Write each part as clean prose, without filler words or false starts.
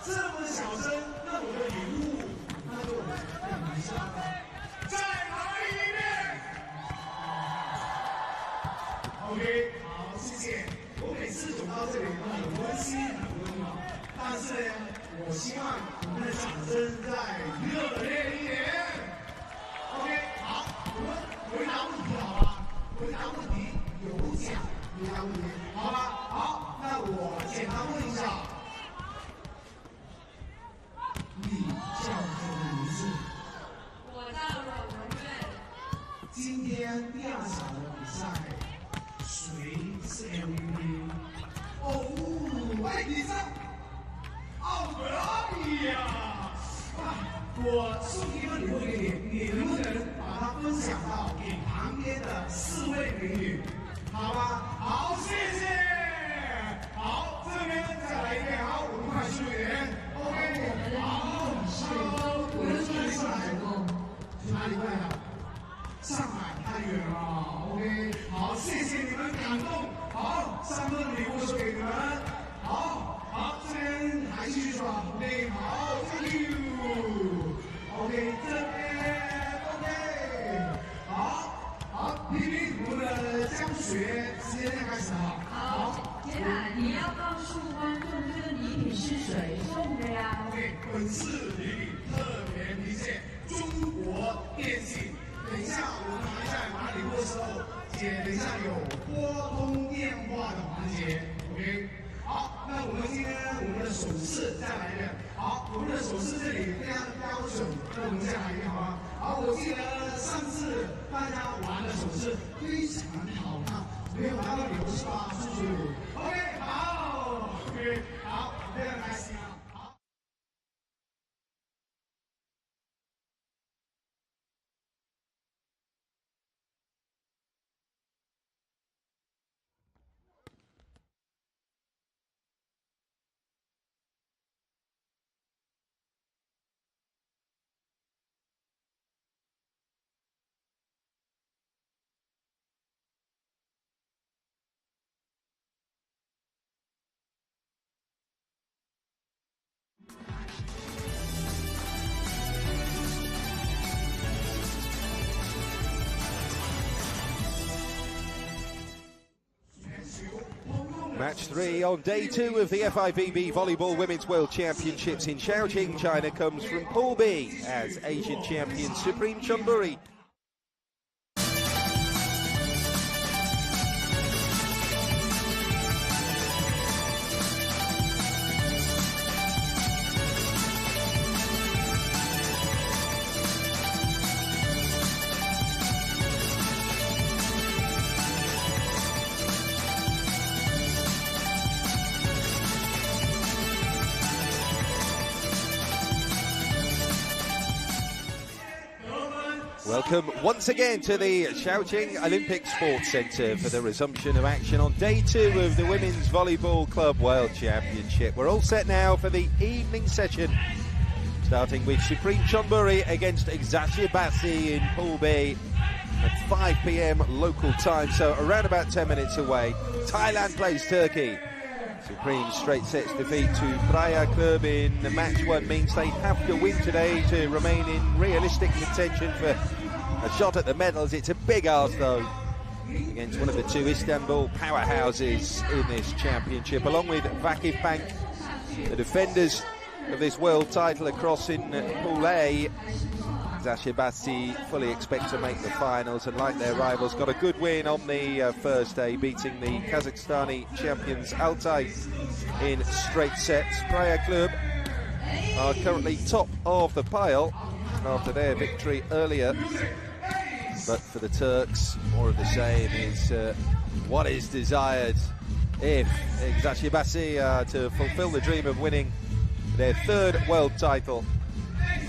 这么小声，那我的礼物那就很难下了。再来一遍。OK， 好，谢谢。我每次走到这里都很温馨，很温暖。但是呢，我希望我们的掌声再热烈一点。OK， 好，我们回答问题好吧？回答问题有奖，回答问题好吧？好，那我简单问一下，你叫什么名字？我叫阮文月。今天第2场的比赛，谁是 MVP？ 哦，哎，你这，奥格拉比呀！我出题问你问题，你能不能把它分享到给旁边的4位美女？好吧，好，谢谢。好，这边再来一遍，好，我们快速一点。OK， 好，我们这里上海哦，去哪里快啊？上海太远了。OK， 好，谢谢你们感动。好，3份礼物送给你们。好，好，这边还继续是吧 ？OK， 好 ，Thank you。OK， 这边 OK， 好，好，丽丽，我们的教学时间开始了。好，接下来你要告诉观众这个礼品是谁送的呀 ？OK， 本次礼品特别鸣谢中国电信。等一下我们还在拿礼物的时候，姐等一下有拨通电话的环节。OK。好，那我们今天我们的手势再来一遍。好，我们的手势这里非常标准，那我们再来一遍好吗？好，我记得上次大家玩的手势非常好看，没有拿到礼物是吧，叔叔 ？OK， 好 ，OK， 好，非常开心啊。Match 3 on day 2 of the FIVB Volleyball Women's World Championships in Shaoxing, China comes from Pool B as Asian champion Supreme Chonburi. Welcome once again to the Shaoxing Olympic Sports Centre for the resumption of action on day 2 of the Women's Volleyball Club World Championship. We're all set now for the evening session, starting with Supreme Chonburi against Eczacibasi in Pool B at 5 p.m. local time, so around about 10 minutes away. Thailand plays Turkey. Supreme straight sets defeat to Vitra Club in the match 1 means they have to win today to remain in realistic contention for a shot at the medals. It's a big ask though against one of the 2 Istanbul powerhouses in this championship, along with Vakif Bank, the defenders of this world title across in Pool A. Eczacibasi fully expect to make the finals, and like their rivals, got a good win on the first day, beating the Kazakhstani champions Altay in straight sets. Vitra Club are currently top of the pile after their victory earlier, but for the Turks, more of the same is what is desired if Eczacibasi are to fulfill the dream of winning their 3rd world title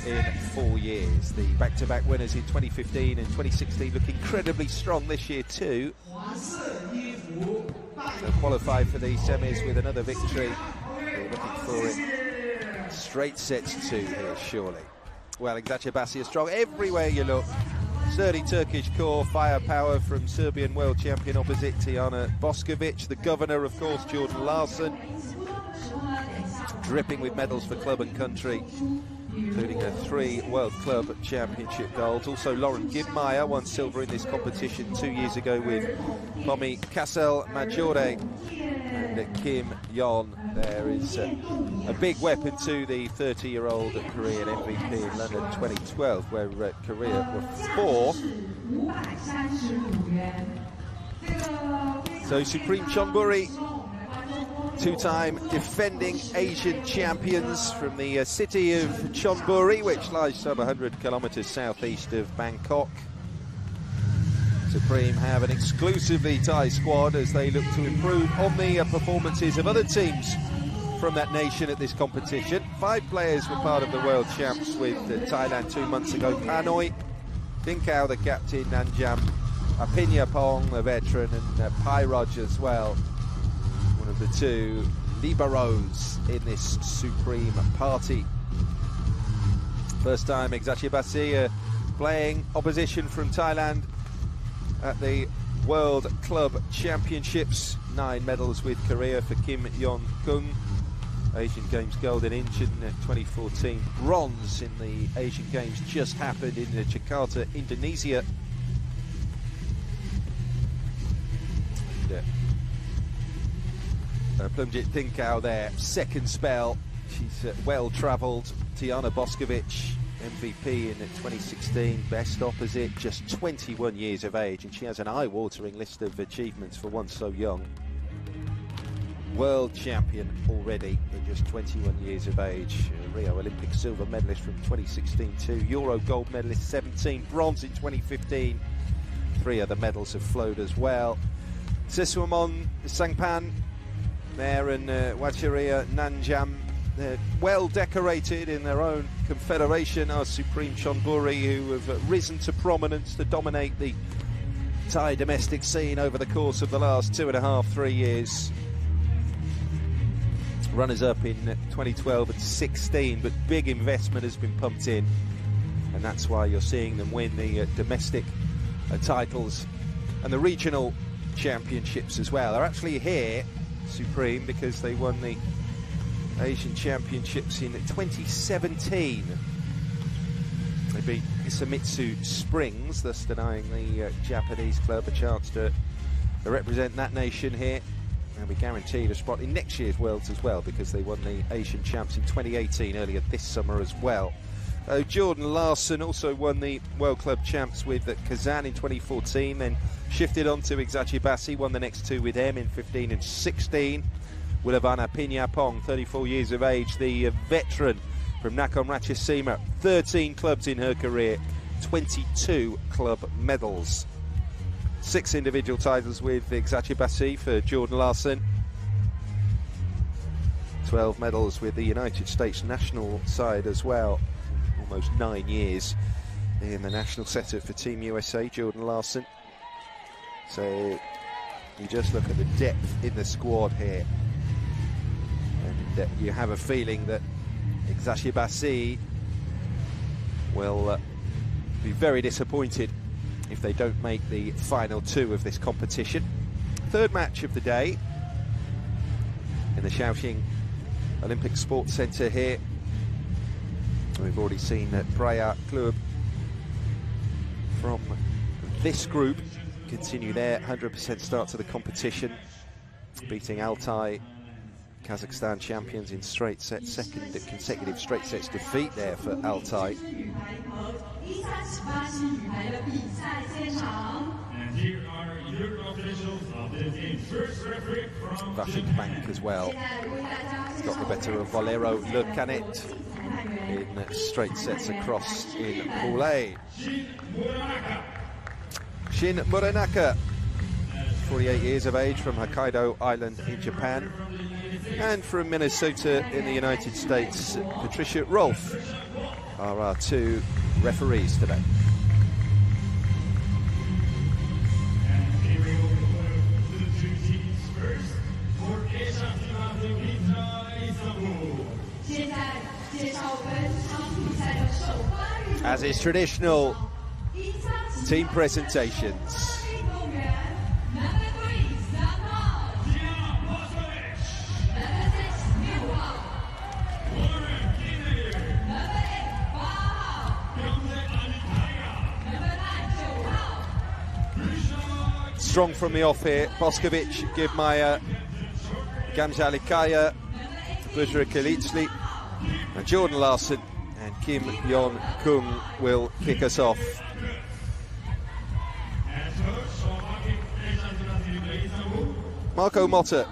in 4 years. The back-to-back winners in 2015 and 2016 look incredibly strong this year too. They'll qualify for the semis with another victory. They're looking for it. Straight sets 2 here, surely. Well, Eczacibasi is strong everywhere you look. Sturdy Turkish core, firepower from Serbian world champion opposite Tijana Boskovic. The governor, of course, Jordan Larsson. dripping with medals for club and country, including 3 World Club Championship golds. Also, Lauren Gibmeyer won silver in this competition 2 years ago with Pomi Kassel-Majore and Kim Yeon. There is a big weapon to the 30-year-old Korean MVP in London 2012, where Korea were 4. So Supreme Chonburi, 2-time defending Asian champions from the city of Chonburi, which lies some 100 kilometres southeast of Bangkok. Supreme have an exclusively Thai squad as they look to improve on the performances of other teams from that nation at this competition. 5 players were part of the World Champs with Thailand 2 months ago. Phanoi, Tinkau, the captain, Nanjam, Aphinyapong, the veteran, and Pairoj as well, one of the 2 liberos in this Supreme party. First time Eczacibasi playing opposition from Thailand at the World Club Championships. 9 medals with Korea for Kim Yeon Koung. Asian Games gold in Incheon 2014. Bronze in the Asian Games just happened in Jakarta, Indonesia. Plumjit Tinkau there, second spell. She's well-travelled. Tiana Boskovic, MVP in 2016, best opposite, just 21 years of age, and she has an eye-watering list of achievements for one so young. World champion already at just 21 years of age. Rio Olympic silver medalist from 2016 too. Euro gold medalist 17, bronze in 2015. 3 other medals have flowed as well. Sisuamon Sangpan there, and Wachiria Nanjam. They're well decorated in their own confederation. Our Supreme Chonburi, who have risen to prominence to dominate the Thai domestic scene over the course of the last 2.5-3 years. Runners-up in 2012 and 16, but big investment has been pumped in, and that's why you're seeing them win the domestic titles and the regional championships as well. They're actually here, Supreme, because they won the Asian Championships in 2017. They beat Isamitsu Springs, thus denying the Japanese club a chance to represent that nation here. They'll be guaranteed a spot in next year's Worlds as well, because they won the Asian Champs in 2018 earlier this summer as well. Jordan Larson also won the World Club Champs with Kazan in 2014, then shifted on to Eczacibasi, won the next 2 with them in 15 and 16. Wilavana Aphinyapong, 34 years of age, the veteran from Nakhon Ratchasima, 13 clubs in her career, 22 club medals. 6 individual titles with Eczacibasi for Jordan Larson. 12 medals with the United States national side as well. Almost 9 years in the national setup for Team USA, Jordan Larson. So you just look at the depth in the squad here, and you have a feeling that Eczacibasi will be very disappointed if they don't make the final 2 of this competition. Third match of the day in the Shaoxing Olympic Sports Centre here. We've already seen that Praya Club from this group continue their 100% start to the competition, beating Altai, Kazakhstan champions, in straight sets, second consecutive straight sets defeat there for Altai. And here are your officials of the game's first referee from Vashik Bank as well. He's got the better of Valero Le Canet in straight sets across in Pool A. Shin Muranaka, 48 years of age, from Hokkaido Island in Japan. And from Minnesota in the United States, Patricia Rolfe are our 2 referees today. As is traditional, team presentations. Strong from the off here. Boskovic, Gibmeier, Gamza Likaya, Vitra Kalitsli, and Jordan Larson and Kim Yeon Koung will kick us off. Marco Motta,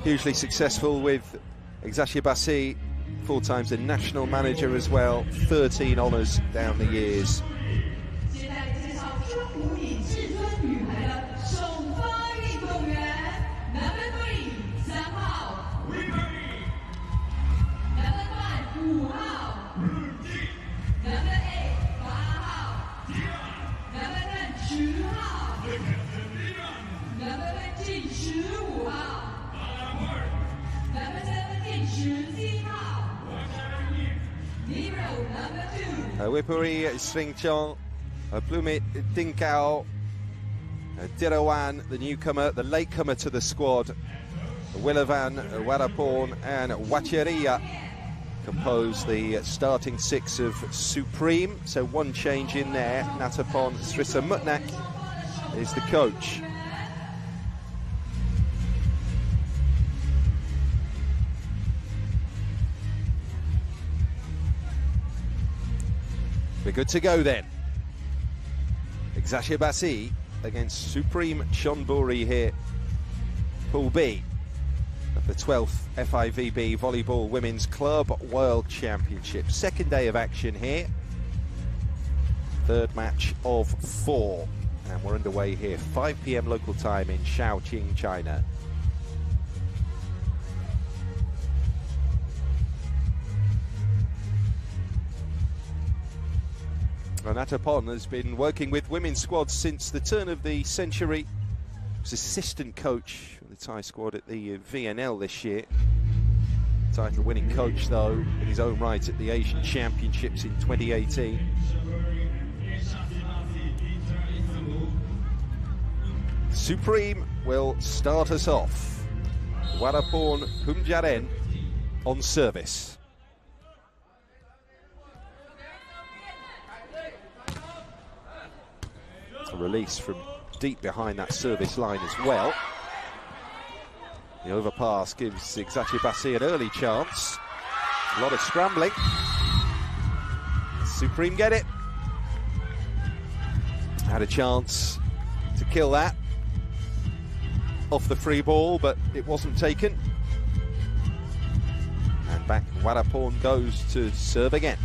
hugely successful with Eczacibasi, 4 times a national manager as well, 13 honours down the years. Wipuri Sringchong, Plumit Dinkao, Dirawan, the newcomer, the latecomer to the squad, Willavan, Warapon and Wacheria compose the starting 6 of Supreme. So one change in there. Natapon Srisa Mutnak is the coach. We're good to go then. Eczacibasi against Supreme Chonburi here. Pool B of the 12th FIVB Volleyball Women's Club World Championship. Second day of action here. Third match of 4. And we're underway here, 5 p.m. local time in Shaoqing, China. Natapon has been working with women's squads since the turn of the century. He was assistant coach for the Thai squad at the VNL this year. Title-winning coach, though, in his own right at the Asian Championships in 2018. Supreme will start us off. Warapon Humjaren on service. A release from deep behind that service line as well. The overpass gives Eczacibasi an early chance. A lot of scrambling. Supreme get it. Had a chance to kill that off the free ball, but it wasn't taken. And back Warapon goes to serve again.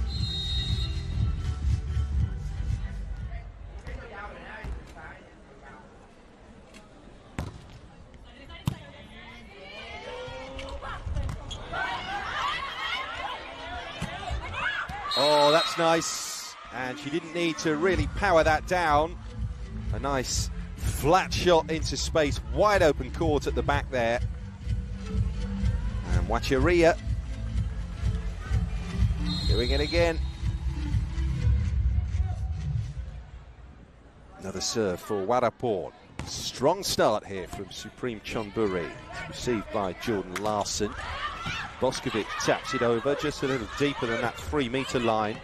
Oh, that's nice. And she didn't need to really power that down. A nice flat shot into space, wide open court at the back there. And Wacheria doing it again. Another serve for Warapon. Strong start here from Supreme Chonburi. It's received by Jordan Larson. Boskovic taps it over just a little deeper than that 3-meter line.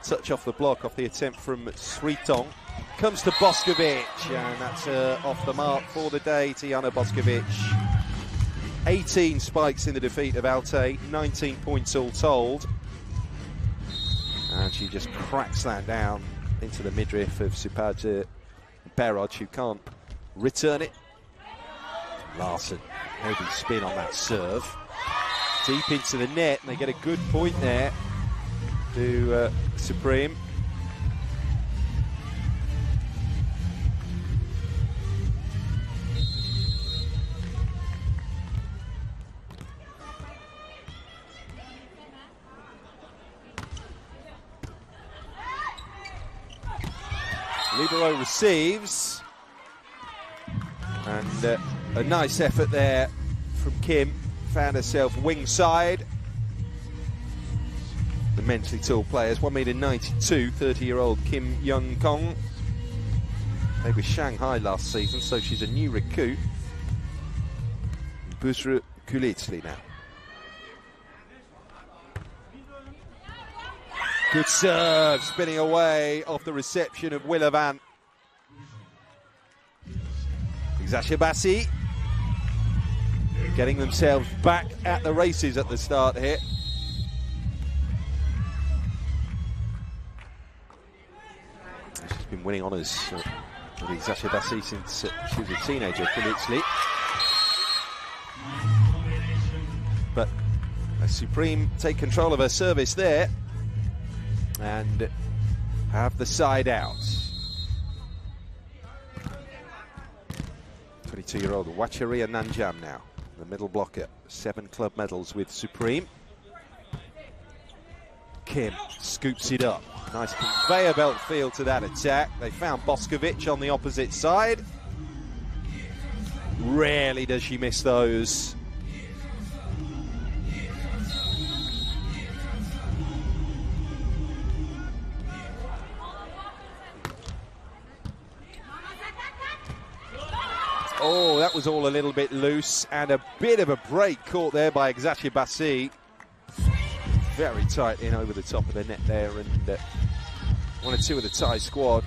Touch off the block, off the attempt from Sritong. Comes to Boskovic, and that's off the mark for the day, Tiana Boskovic. 18 spikes in the defeat of Alte, 19 points all told. And she just cracks that down into the midriff of Supaja Berod, who can't return it. Larson, heavy spin on that serve. Deep into the net, and they get a good point there to Supreme. Libero receives, and a nice effort there from Kim. Found herself wing side. The mentally tall players, 1m92, 30-year-old Kim Yeon Koung. They were Shanghai last season, so she's a new recruit. Vitra Kalitsli now. Good serve, spinning away off the reception of Willavan. Eczacibasi getting themselves back at the races at the start here. She's been winning honours with Eczacibasi since she was a teenager, Italy. But Supreme take control of her service there and have the side out. 22-year-old Wacheria Nanjam now, the middle blocker, 7 club medals with Supreme. Kim scoops it up. Nice conveyor belt feel to that attack. They found Boskovic on the opposite side. Rarely does she miss those. Oh, that was all a little bit loose, and a bit of a break caught there by Eczacibasi. Very tight in over the top of the net there, and 1 or 2 of the Thai squad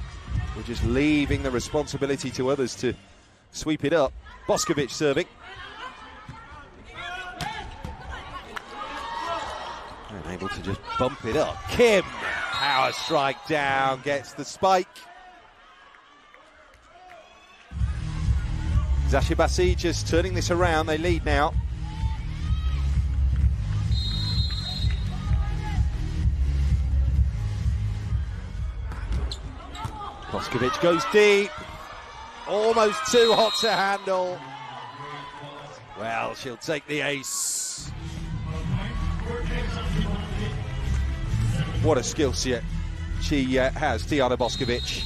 were just leaving the responsibility to others to sweep it up. Boskovic serving. And able to just bump it up. Kim, power strike down, gets the spike. Eczacibasi just turning this around, they lead now. Boskovic goes deep, almost too hot to handle. Well, she'll take the ace. What a skill set she has, Tiana Boskovic.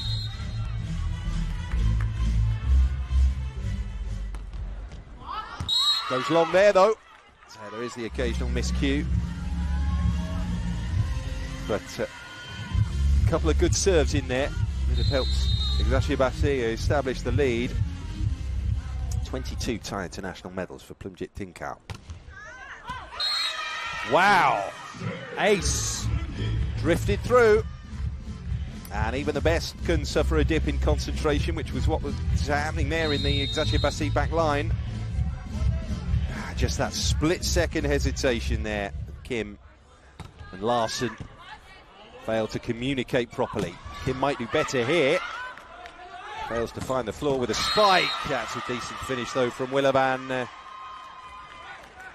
Goes long there though, so there is the occasional miscue. But a couple of good serves in there. It have helped Eczacibasi establish the lead. 22 Thai international medals for Plumjit Tinkau. Wow! Ace! Drifted through. And even the best can suffer a dip in concentration, which was what was happening there in the Eczacibasi back line. Just that split-second hesitation there. Kim and Larson failed to communicate properly. Kim might do better here. Fails to find the floor with a spike. That's a decent finish though from Wilaban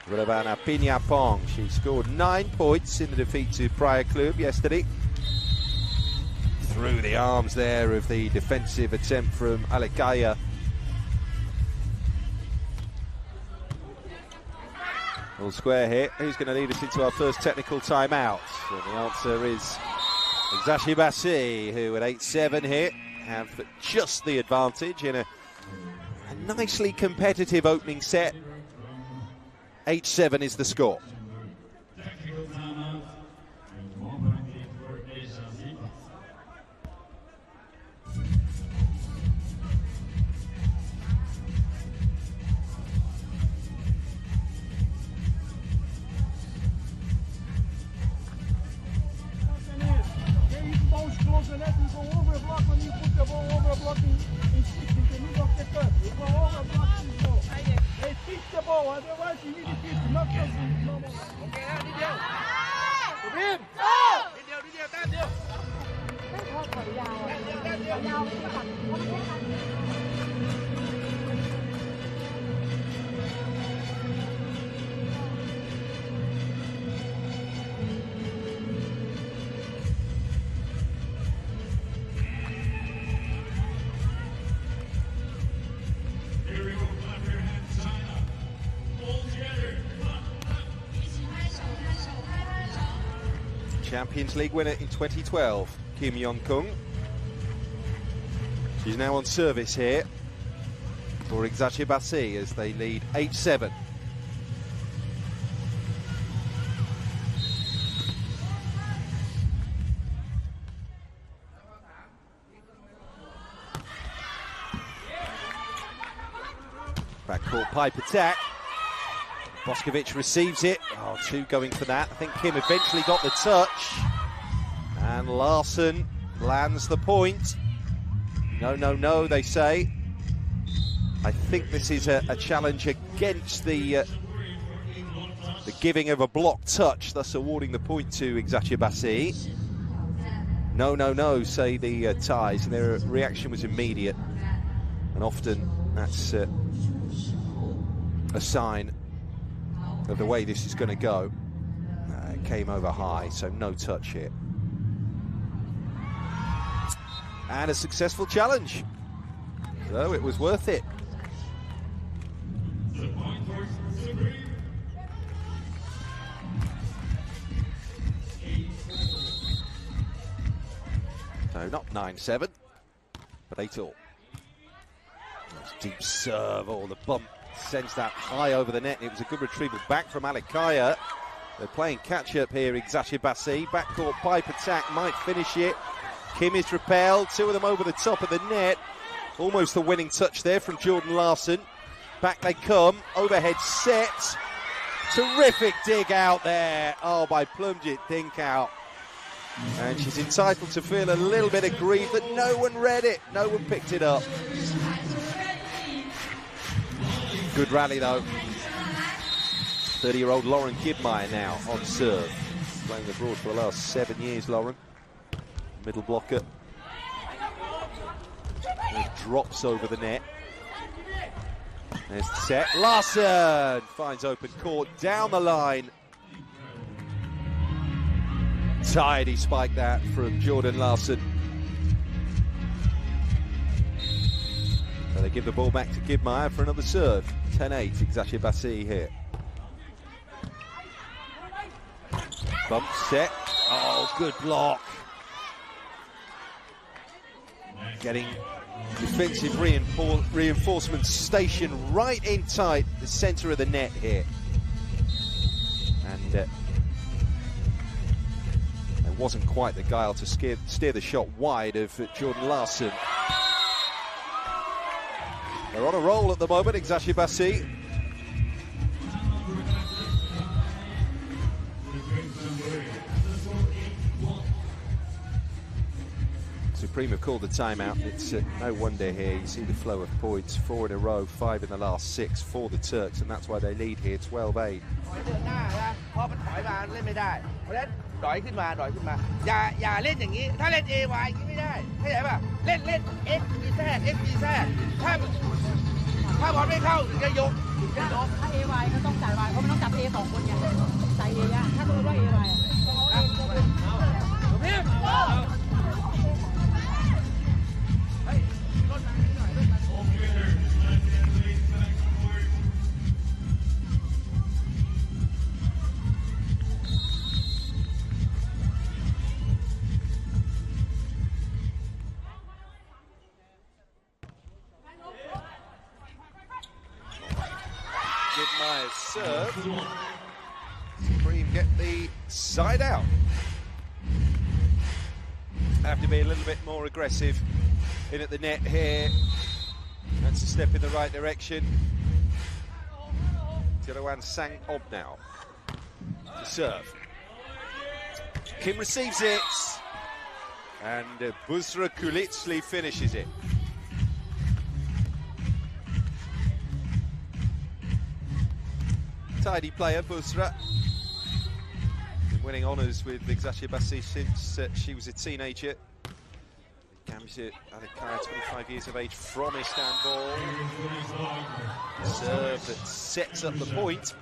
Apinapong. She scored 9 points in the defeat to Praia Club yesterday. Through the arms there of the defensive attempt from Alekaya. All square here. Who's going to lead us into our first technical timeout? And the answer is Eczacibasi, who at 8-7 here have just the advantage in a nicely competitive opening set. 8-7 is the score. Champions League winner in 2012, Yeon Koung. She's now on service here for Eczacibasi as they lead 8-7. Backcourt pipe attack. Boskovic receives it. Oh, 2 going for that. I think Kim eventually got the touch. And Larson lands the point. No, no, no, they say. I think this is a challenge against the giving of a block touch, thus awarding the point to Eczacibasi. No, no, no, say the Thais, and their reaction was immediate. And often that's a sign of the way this is going to go. It came over high, so no touch here. And a successful challenge. So it was worth it. So not 9-7, but 8-all. Deep serve, the bump sends that high over the net. It was a good retrieval back from Alikaya. They're playing catch-up here, Eczacibasi. Backcourt pipe attack might finish it. Kim is repelled, two of them over the top of the net. Almost the winning touch there from Jordan Larson. Back they come, overhead set. Terrific dig out there. Oh, by Plumjit Dink out. And she's entitled to feel a little bit of grief that no one read it, no one picked it up. Good rally though. 30-year-old Lauren Kidmeyer now on serve. Playing abroad for the last 7 years, Lauren. Middle blocker. It drops over the net. There's the set. Larson finds open court down the line. Tidy spike that from Jordan Larson. So they give the ball back to Kidmeyer for another serve. 10-8, Eczacibasi here. Bump set. Oh, good block. Getting defensive reinforcements stationed right in tight, the centre of the net here. And there wasn't quite the guile to steer the shot wide of Jordan Larson. They're on a roll at the moment, Eczacibasi. Supreme have called the timeout. It's no wonder here. You see the flow of points, 4 in a row, 5 in the last 6 for the Turks, and that's why they lead here, 12-8. ดอยขึ้นมาอย่าเล่นอย่างนี้ถ้าเล่น AY อย่างนี้ไม่ได้เข้าใจป่ะเล่น X B Z X B Z ถ้าบอลไม่เข้าถึงจะยกถ้า AY ก็ต้องจ่าย Y เพราะมันต้องจับ A 2 คนไงจ่าย A ยากถ้าสมมติว่า AY Kidmeyer's serve. Supreme get the side out. Have to be a little bit more aggressive in at the net here. That's a step in the right direction. Tirawan Sang Ob now to serve. Kim receives it, and Busra Kulitsli finishes it. Tidy player, Busra. Been winning honours with Eczacibasi since she was a teenager. Gamze Alikaya, 25 years of age, from Istanbul. Serve that sets up the point.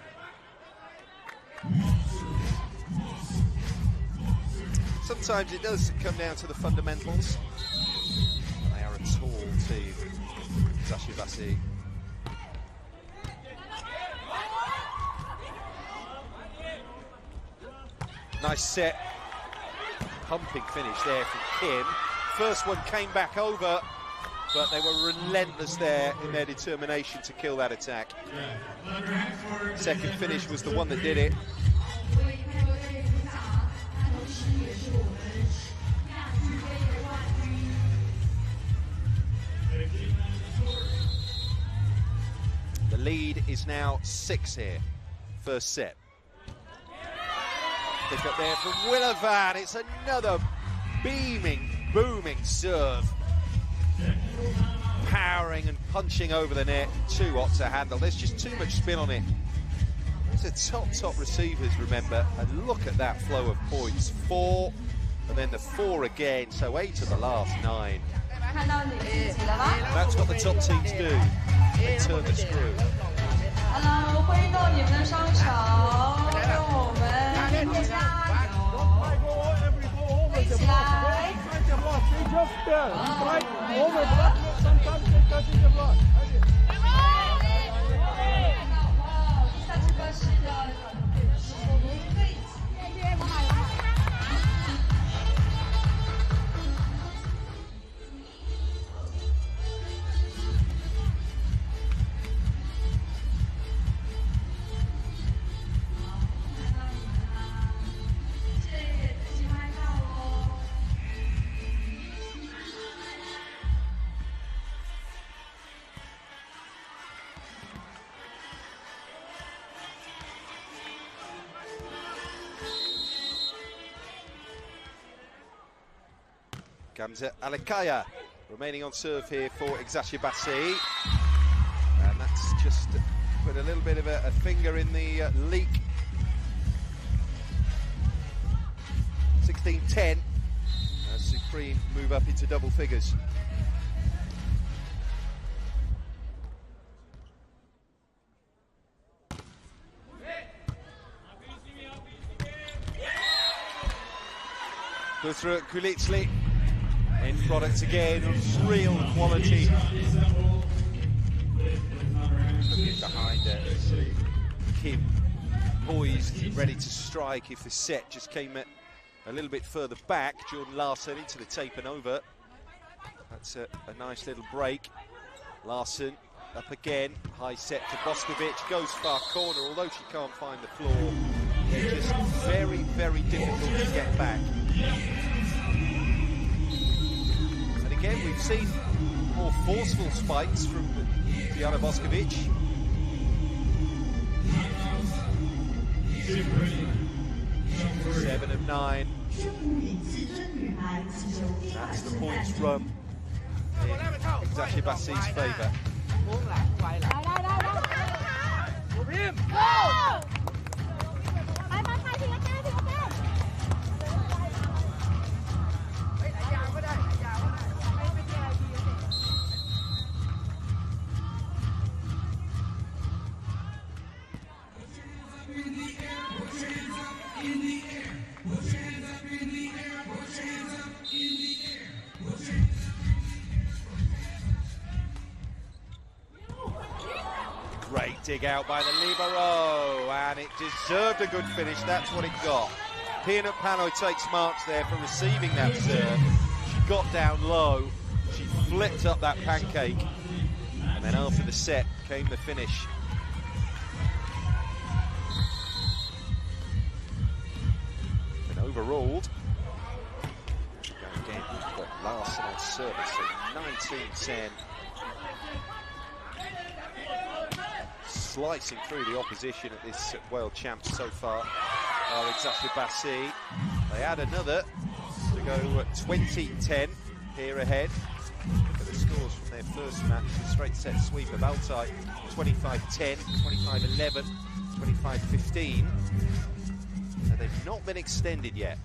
Sometimes it does come down to the fundamentals. They are a tall team, Eczacibasi. Nice set, pumping finish there from Kim. First one came back over, but they were relentless there in their determination to kill that attack. Second finish was the one that did it. The lead is now 6 here, first set. Pick up there from Willavan. It's another beaming, booming serve. powering and punching over the net, too hot to handle. There's just too much spin on it. These are top receivers, remember, and look at that flow of points. 4, and then the 4 again, so 8 of the last 9. That's what the top teams do. They turn the screw. 挥动你们的双手，让我们加油！飞起来！ Gamze Alikaya remaining on serve here for Eczacibasi, and that's just put a little bit of a finger in the leak. 16-10 as Supreme move up into double figures. Go through it, Kulitsli. End product again, real quality. Looking behind Kim, poised, ready to strike if the set just came a little bit further back. Jordan Larson into the tape and over. That's a nice little break. Larson up again, high set to Boskovic, goes far corner, although she can't find the floor. They're just very difficult to get back. Again, we've seen more forceful spikes from Diana Boskovic. Seven of 9. That's the points run in Eczacibasi's favour. Great dig out by the libero, and it deserved a good finish. That's what it got. Peanut Pano takes marks there for receiving that serve. She got down low, she flipped up that pancake, and then after the set came the finish. Been overruled. Again, but Larson on service, so 19-10. Slicing through the opposition at this World Champs so far are Eczacibasi. They add another to go 20-10 here ahead. Look at the scores from their first match, the straight set sweep of Altai, 25-10, 25-11, 25-15. And they've not been extended yet.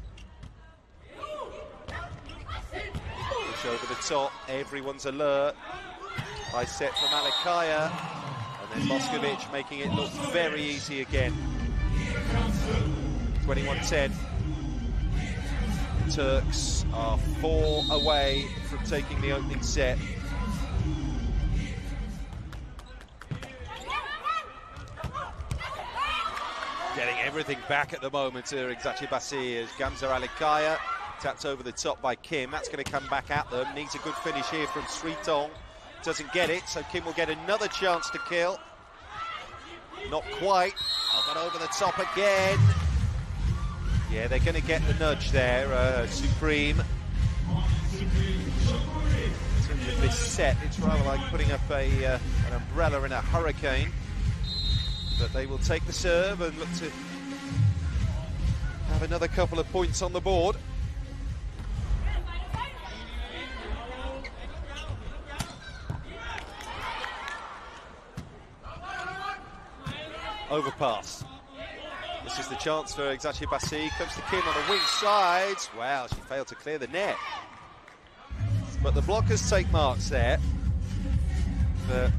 Push over the top, everyone's alert. High set from Alikaya. And then Boskovic making it look very easy again. 21-10. Turks are 4 away from taking the opening set. Getting everything back at the moment here, Eczacibasi, as Gamze Alikaya tapped over the top by Kim. That's going to come back at them. Needs a good finish here from Sritong. Doesn't get it, so Kim will get another chance to kill. Not quite. But over the top again. Yeah, they're going to get the nudge there, Supreme. In terms of this set, it's rather like putting up an umbrella in a hurricane. But they will take the serve and look to have another couple of points on the board. overpass. This is the chance for Eczacibasi. Comes to Kim on the wing side. Wow, she failed to clear the net. But the blockers take marks there for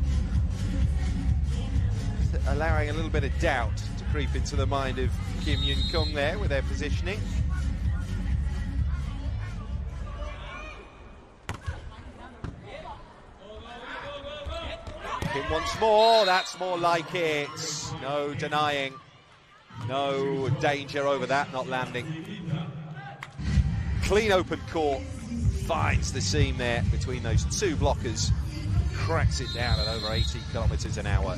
allowing a little bit of doubt to creep into the mind of Kim and Koung there with their positioning. Kim once more, that's more like it. No denying, no danger over that, not landing. Clean open court, finds the seam there between those two blockers, cracks it down at over 80 kilometres an hour.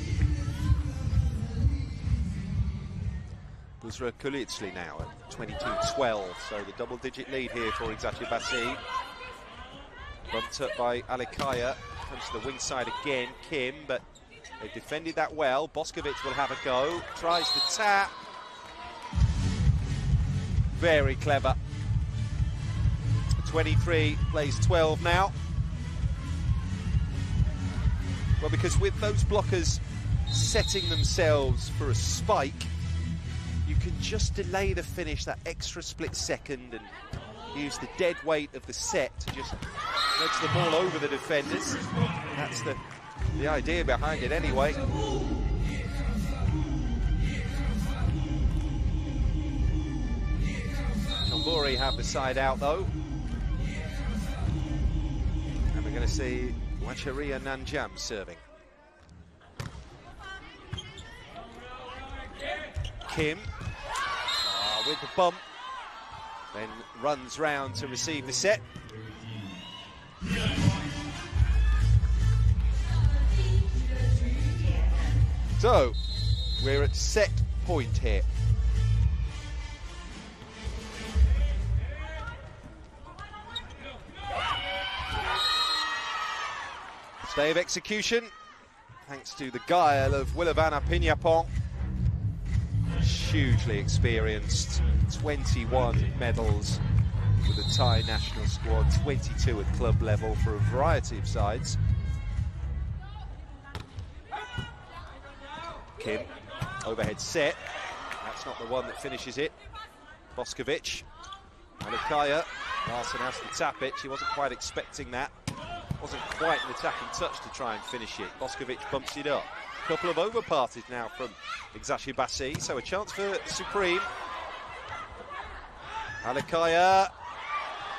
Buzra Kulitsli now at 22-12, so the double-digit lead here for Eczacibasi. Bumped up by Alikaya, comes to the wing side again, Kim, but they've defended that well. Boskovic will have a go, tries to tap. Very clever. 23 plays 12 now. Well, because with those blockers setting themselves for a spike, you can just delay the finish that extra split second and use the dead weight of the set to just nudge the ball over the defenders. That's the idea behind it anyway. Chonburi have the side out though. And we're going to see Wacharia Nanjam serving. Kim with the bump, then runs round to receive the set. So, we're at set point here. Stay of execution, thanks to the guile of Willavana Piñapong. Hugely experienced, 21 medals with the Thai national squad, 22 at club level for a variety of sides. Kim, overhead set, that's not the one that finishes it. Boskovic, Alikaya, Larson has to tap it, she wasn't quite expecting that. Wasn't quite an attacking touch to try and finish it. Boskovic bumps it up. Couple of overpasses now from Eczacibasi, so a chance for Supreme. Alikaya,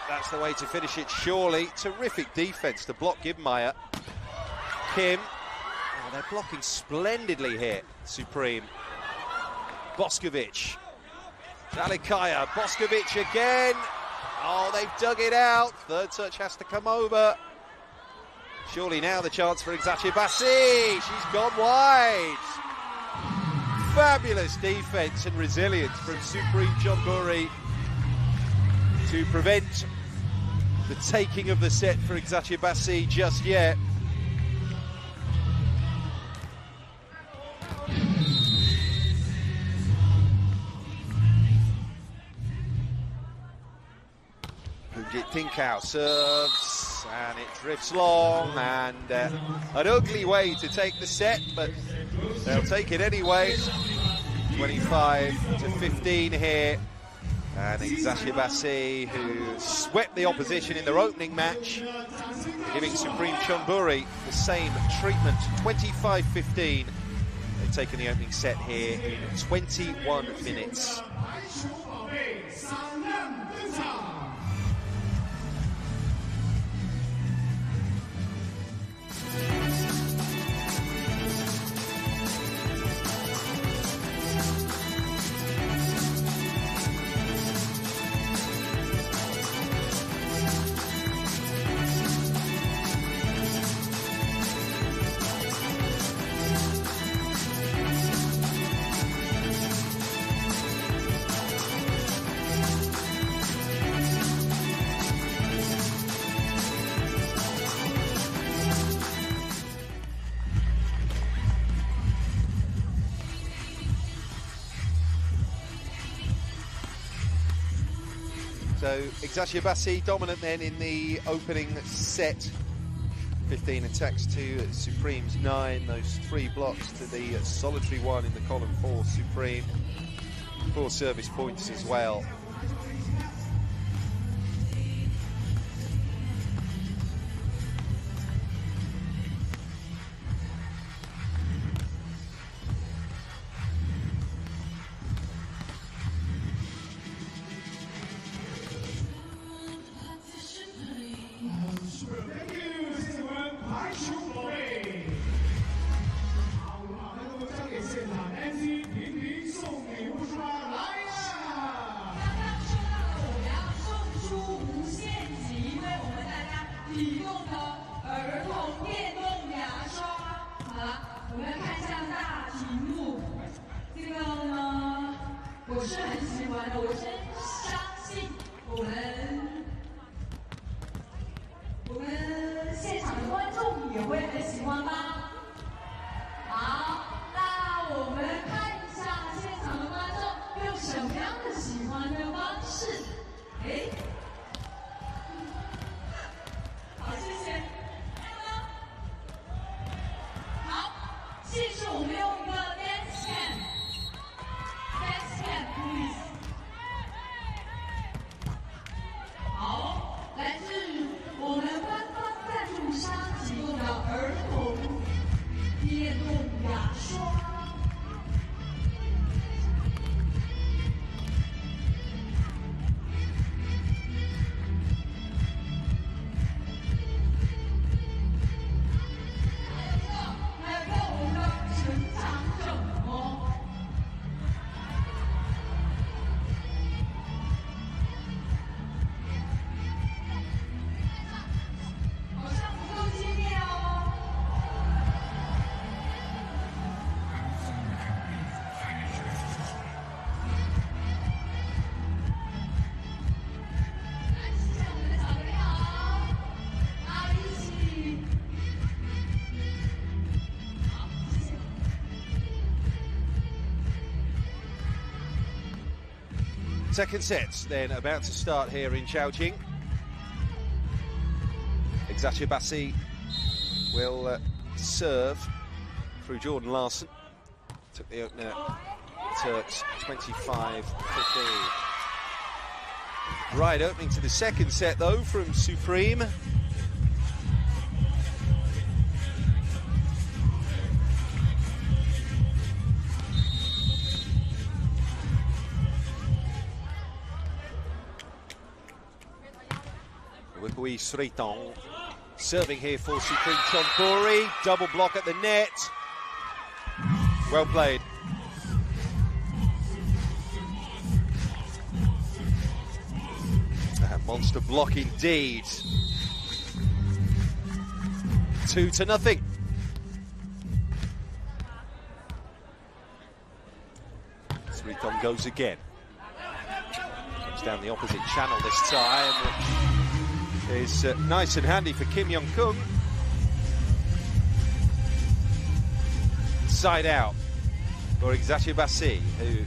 that's the way to finish it surely. Terrific defence to block Gibmeyer. Kim, oh, they're blocking splendidly here, Supreme. Boskovic, Alikaya, Boskovic again. Oh, they've dug it out. Third touch has to come over. Surely now the chance for Eczacibasi. She's gone wide. Fabulous defence and resilience from Supreme Chonburi to prevent the taking of the set for Eczacibasi just yet. Punjit Tinkau serves. And it drifts long, and an ugly way to take the set, but they'll take it anyway. 25-15 here, and Eczacibasi, who swept the opposition in their opening match, giving Supreme Chonburi the same treatment. 25-15. They've taken the opening set here in 21 minutes. So Eczacibasi dominant then in the opening set. 15 attacks to Supreme's 9. Those 3 blocks to the solitary 1 in the column for Supreme. 4 service points as well. Second set then about to start here in Chongqing. Eczacibasi will serve through Jordan Larson. Took the opener, Turks 25-15. Right, opening to the second set though from Supreme. Wikui Sritong serving here for Supreme. Chonburi, double block at the net. Well played. A monster block indeed. 2-0. Sritong goes again. Comes down the opposite channel this time, which is nice and handy for Koung. Side out for Eczacibasi, who,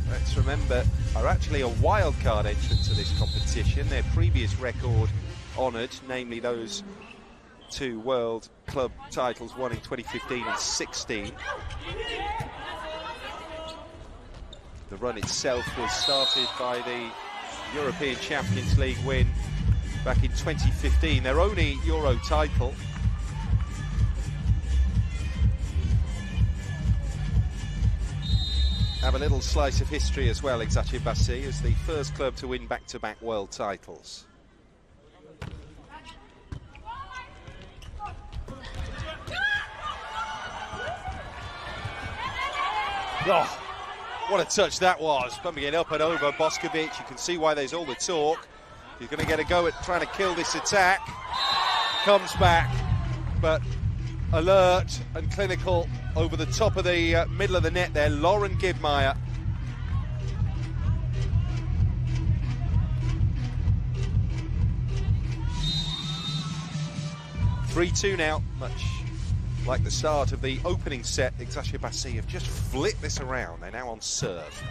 let's remember, are actually a wildcard entrant to this competition. Their previous record honoured, namely those 2 World Club titles, one in 2015 and 16. The run itself was started by the European Champions League win back in 2015, their only Euro title. Have a little slice of history as well, Eczacibasi, as the first club to win back-to-back world titles. Oh, what a touch that was, bumping it up and over Boskovic. You can see why there's all the talk. He's going to get a go at trying to kill this attack. Comes back, but alert and clinical over the top of the middle of the net there, Lauren Gibmeyer. (3-2) now, much like the start of the opening set. Eczacibasi have just flipped this around. They're now on serve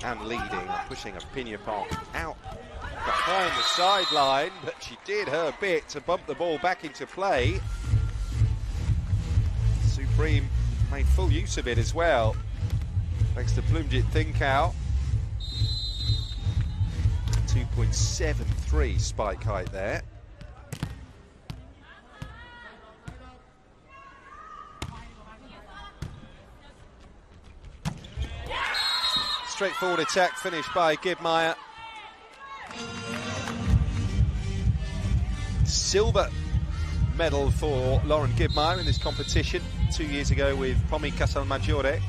and leading and pushing a Pignapong out behind the sideline, but she did her bit to bump the ball back into play. Supreme made full use of it as well, thanks to Bloomjit Thinkao. 2.73 spike height there. Straightforward attack finished by Gibmeyer. Silver medal for Lauren Gibmeyer in this competition 2 years ago with Pomi Casalmaggiore.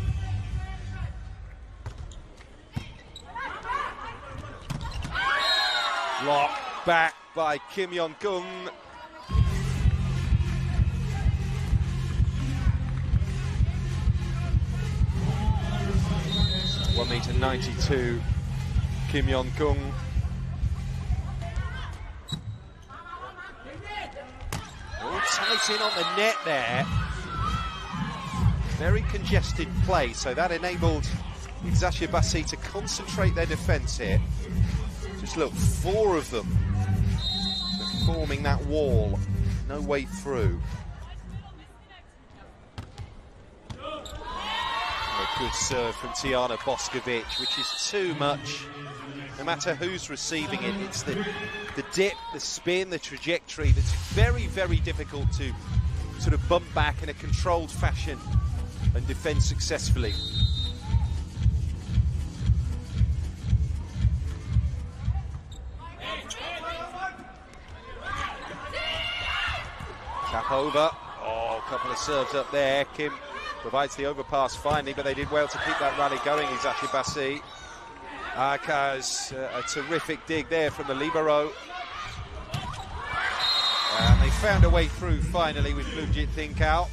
Blocked back by Yeon Koung. (1.92 m), Yeon Koung. All tight in on the net there. Very congested play, so that enabled Eczacibasi to concentrate their defence here. Just look, 4 of them forming that wall. No way through. A good serve from Tijana Boskovic, which is too much. No matter who's receiving it, it's the dip, the spin, the trajectory that's very, very difficult to sort of bump back in a controlled fashion and defend successfully. Tap over. Oh, a couple of serves up there. Kim provides the overpass finally, but they did well to keep that rally going, Eczacibasi. Akaz, a terrific dig there from the libero. And they found a way through finally with Bloomjit Thinkao.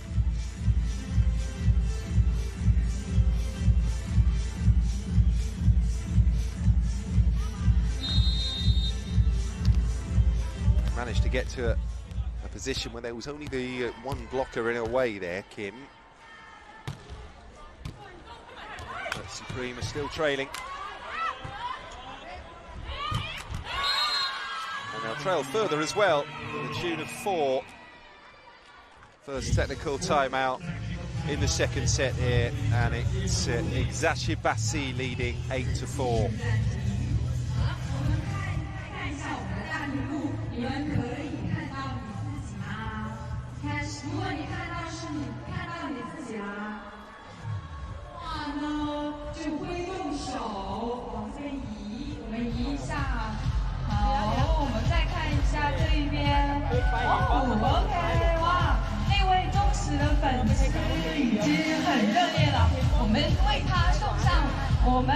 Managed to get to a position where there was only the one blocker in a way there, Kim. But Supreme is still trailing. And they'll trail further as well, to the tune of 4. First technical timeout in the second set here, and it's Eczacibasi leading 8-4. 如果你看到是你看到你自己啦，话呢就会用手往这边移，我们移一下。好，我们再看一下这一边。哦 ，OK， 哇，那位忠实的粉丝已经很热烈了，我们为他送上我们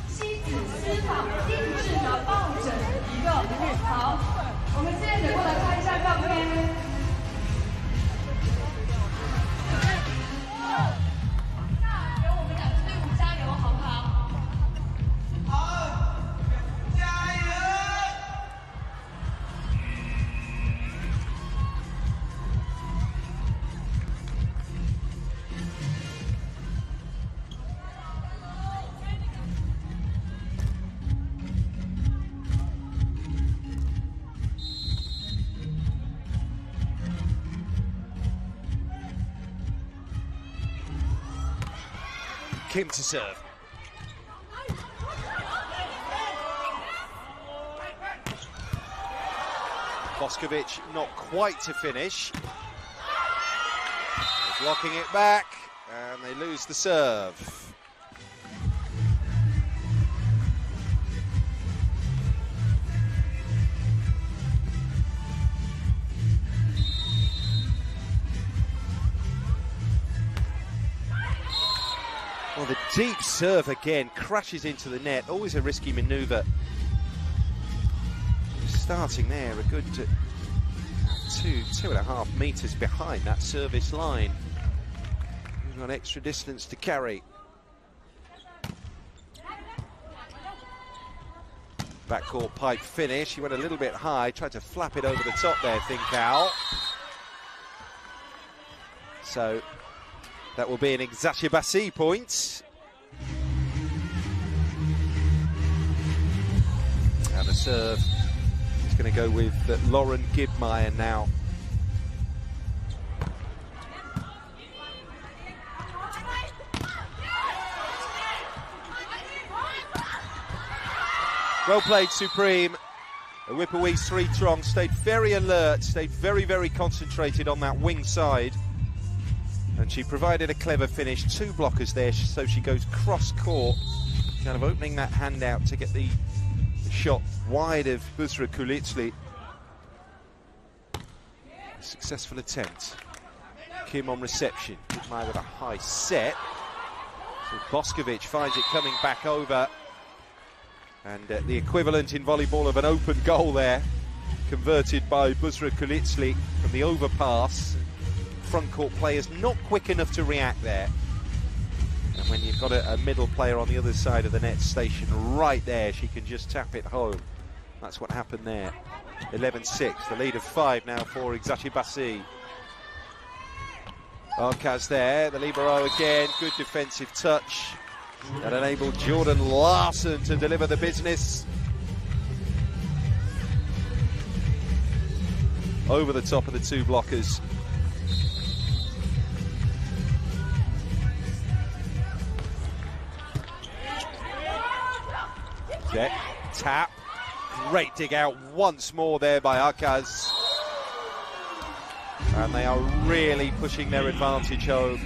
妻子私房定制的抱枕一个。好，我们现在得过来看一下照片。 Kim to serve. Boskovic not quite to finish. They're blocking it back, and they lose the serve. Well, the deep serve again crashes into the net. Always a risky manoeuvre. Starting there, a good 2.5 metres behind that service line. He's got extra distance to carry. Backcourt pipe finish. He went a little bit high, tried to flap it over the top there, Thinkao. So that will be an Eczacibasi point. And the serve is going to go with Lauren Gibmeyer now. Well played, Supreme. Whippowi's 3-trong stayed very alert, stayed very, very concentrated on that wing side. And she provided a clever finish. 2 blockers there, so she goes cross-court, kind of opening that hand out to get the shot wide of Vitra Kulitsli. A successful attempt. Kim on reception. Goodmai with a high set. So Boskovic finds it coming back over. And the equivalent in volleyball of an open goal there, converted by Vitra Kulitsli from the overpass. Front court players not quick enough to react there. And when you've got a middle player on the other side of the net station right there, she can just tap it home. That's what happened there. 11-6, the lead of 5 now for Eczacibasi. Arcaz there, the libero again, good defensive touch. That enabled Jordan Larson to deliver the business. Over the top of the 2 blockers. Set, tap, great dig out once more there by Arcaz. And they are really pushing their advantage home.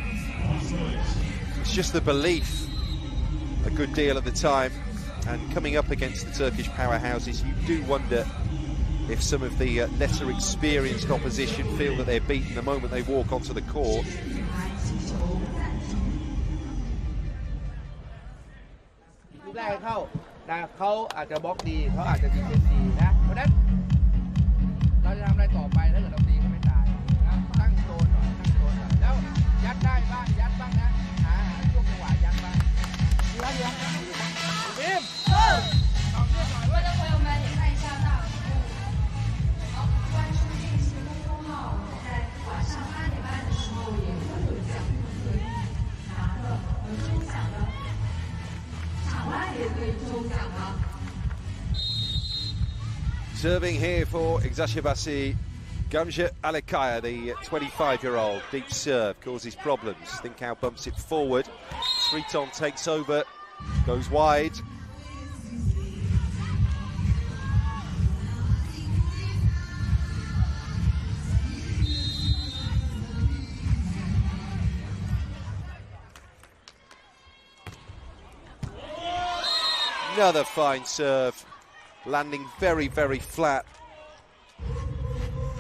It's just the belief a good deal of the time, and coming up against the Turkish powerhouses, you do wonder if some of the lesser experienced opposition feel that they're beaten the moment they walk onto the court. Serving here for Eczacibasi, Gamze Alekaya, the 25-year-old. Deep serve causes problems. Thinkau bumps it forward. Sriton takes over, goes wide. Another fine serve. Landing very, very flat.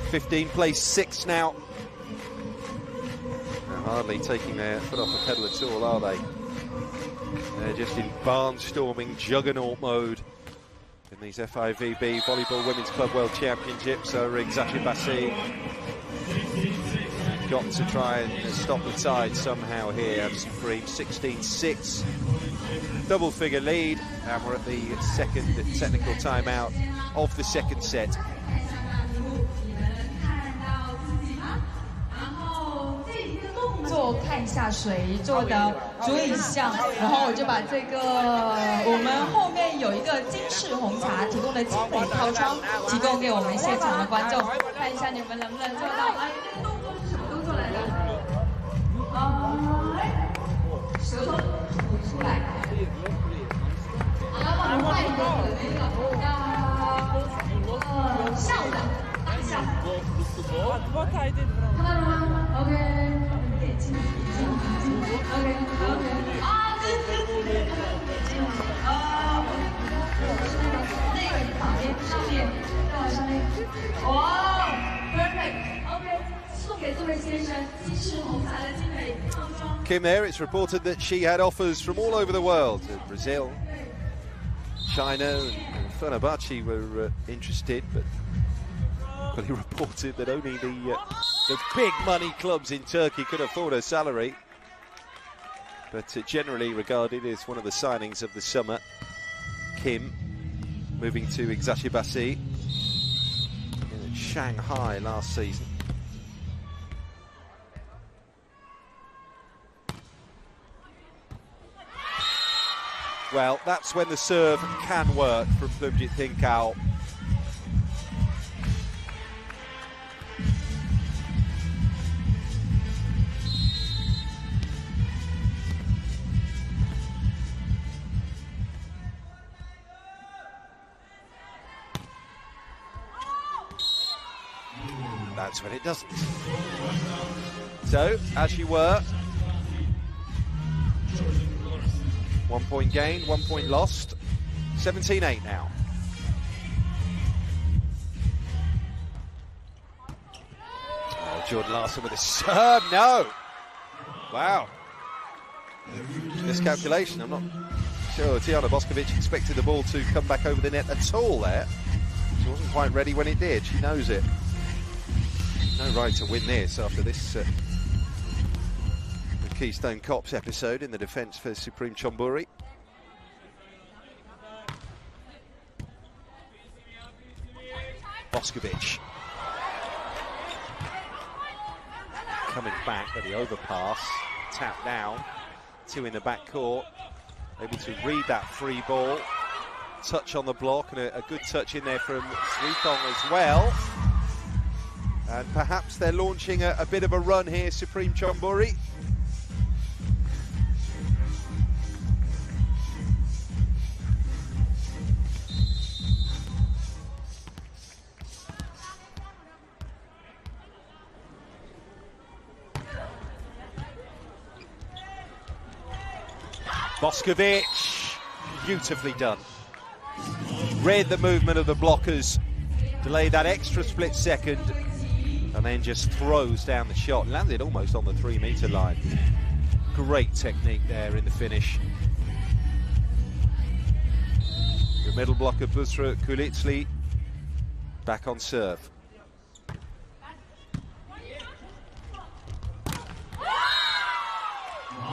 15 plays 6 now. They're hardly taking their foot off the pedal at all, are they? They're just in barnstorming juggernaut mode in these FIVB Volleyball Women's Club World Championships. So Eczacibasi got to try and stop the tide somehow here. Supreme 16-6. Double-figure lead, and we're at the second technical timeout of the second set. 做看下水做的主影像，然后我就把这个我们后面有一个金氏红茶提供的精美套装提供给我们现场的观众，看一下你们能不能做到。哎，这个动作是什么动作来着？舌头吐出来。好了，我们换一个笑的当下。看到了吗 ？OK。 OK， 啊，对，啊，是那个那个旁边上面，上面，哇 ，perfect，OK， 送给这位先生金氏红茶的精美套装。 Kim there, it's reported that she had offers from all over the world. Brazil, China and Fenerbahce were interested, but equally reported that only the big money clubs in Turkey could afford her salary. But generally regarded as one of the signings of the summer. Kim moving to Eczacibasi in Shanghai last season. Well, that's when the serve can work from Plumjit Thinkau. that's when it doesn't. So, as you were, 1 point gained, 1 point lost, 17-8 now. Oh, Jordan Larson with a serve, no! Wow. Miscalculation, I'm not sure Tiana Boskovic expected the ball to come back over the net at all there. She wasn't quite ready when it did, she knows it. No right to win this after this Keystone Cops episode in the defence for Supreme Chonburi. Boskovic coming back, but the overpass, tap down, 2 in the back court, able to read that free ball, touch on the block, and a good touch in there from Koung as well. And perhaps they're launching a bit of a run here, Supreme Chonburi. Boskovic, beautifully done. Read the movement of the blockers, delayed that extra split second, and then just throws down the shot. Landed almost on the 3-meter line. Great technique there in the finish. The middle blocker, Vitra Kulitsli, back on serve.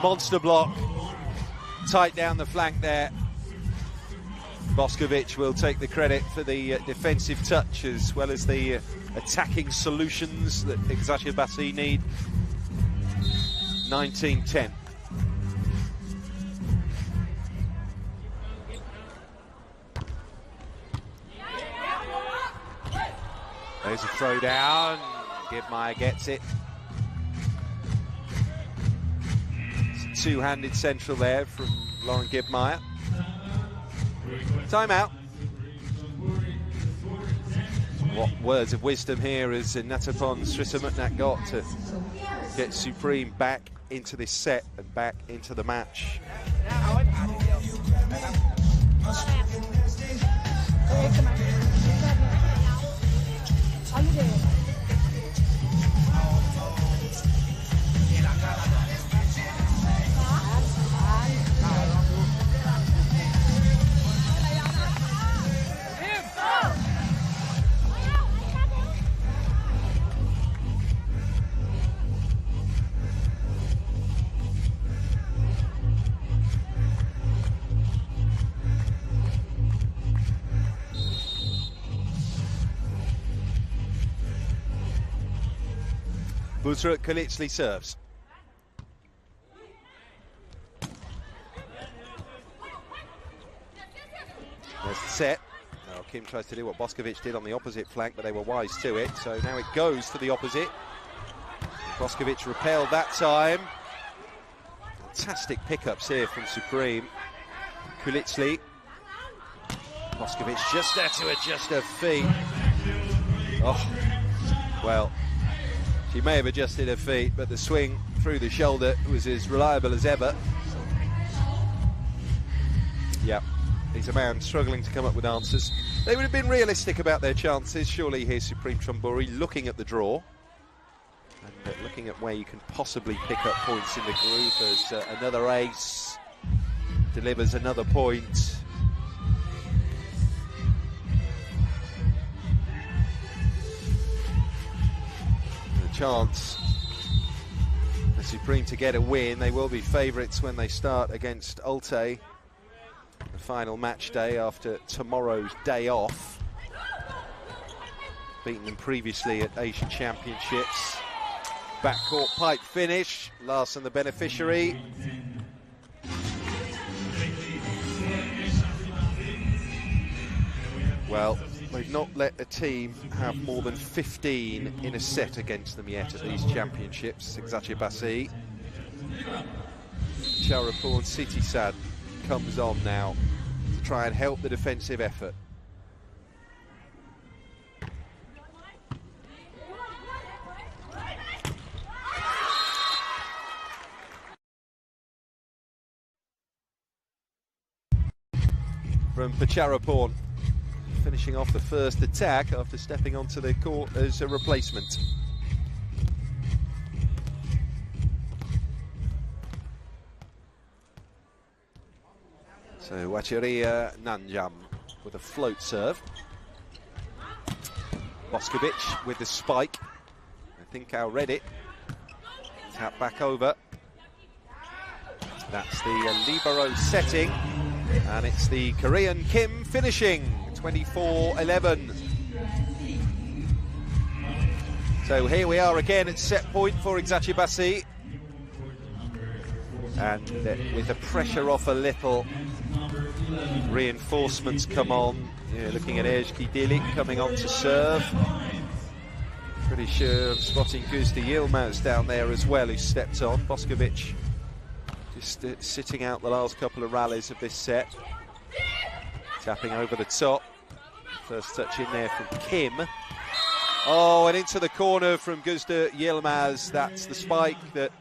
Monster block. Tight down the flank there. Boskovic will take the credit for the defensive touch as well as the attacking solutions that Eczacibasi need. 19-10. There's a throw down. Gibmeyer gets it. Two-handed central there from Lauren Gibmeyer. Timeout. What words of wisdom here as Natapon Srisamutnak got to get Supreme back into this set and back into the match. Vitra Kulitsli serves. There's the set. Now Kim tries to do what Boskovic did on the opposite flank, but they were wise to it. So now it goes to the opposite. Boskovic repelled that time. Fantastic pickups here from Supreme. Kulitsli. Boskovic just there to adjust her feet. Oh, well. She may have adjusted her feet, but the swing through the shoulder was as reliable as ever. Yeah, he's a man struggling to come up with answers. They would have been realistic about their chances. Surely here's Supreme Chonburi looking at the draw and looking at where you can possibly pick up points in the group as another ace delivers another point. Chance for Supreme to get a win. They will be favourites when they start against Ulte, the final match day after tomorrow's day off. Beaten them previously at Asian Championships. Backcourt pipe finish. Larson the beneficiary. Well, they've not let a team have more than 15 in a set against them yet at these championships. Eczacibasi. Charapur Sitisad comes on now to try and help the defensive effort. from Pacharapon, finishing off the first attack after stepping onto the court as a replacement. So Wachiria Nanjam with a float serve. Boskovic with the spike. I think Al read it. Tap back over. That's the libero setting. And it's the Korean Kim finishing 24-11. So here we are again at set point for Eczacibasi. And with the pressure off a little, reinforcements come on. Yeah, looking at Ejki Dilik coming on to serve. Pretty sure I'm spotting Guzdi Yilmaz down there as well, who stepped on. Boskovic just sitting out the last couple of rallies of this set. Tapping over the top. First touch in there from Kim. Oh, and into the corner from Guzdi Yilmaz. That's the spike that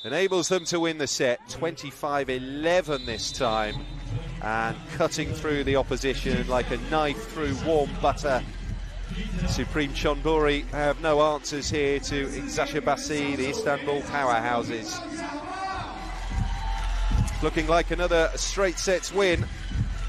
enables them to win the set. 25-11 this time. And cutting through the opposition like a knife through warm butter. Supreme Chonburi have no answers here to Eczacibasi, the Istanbul powerhouses. Looking like another straight sets win.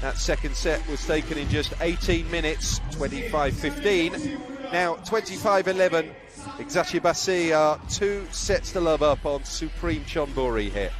That second set was taken in just 18 minutes, 25-15. Now 25-11. Eczacibasi are 2 sets to love up on Supreme Chonburi here.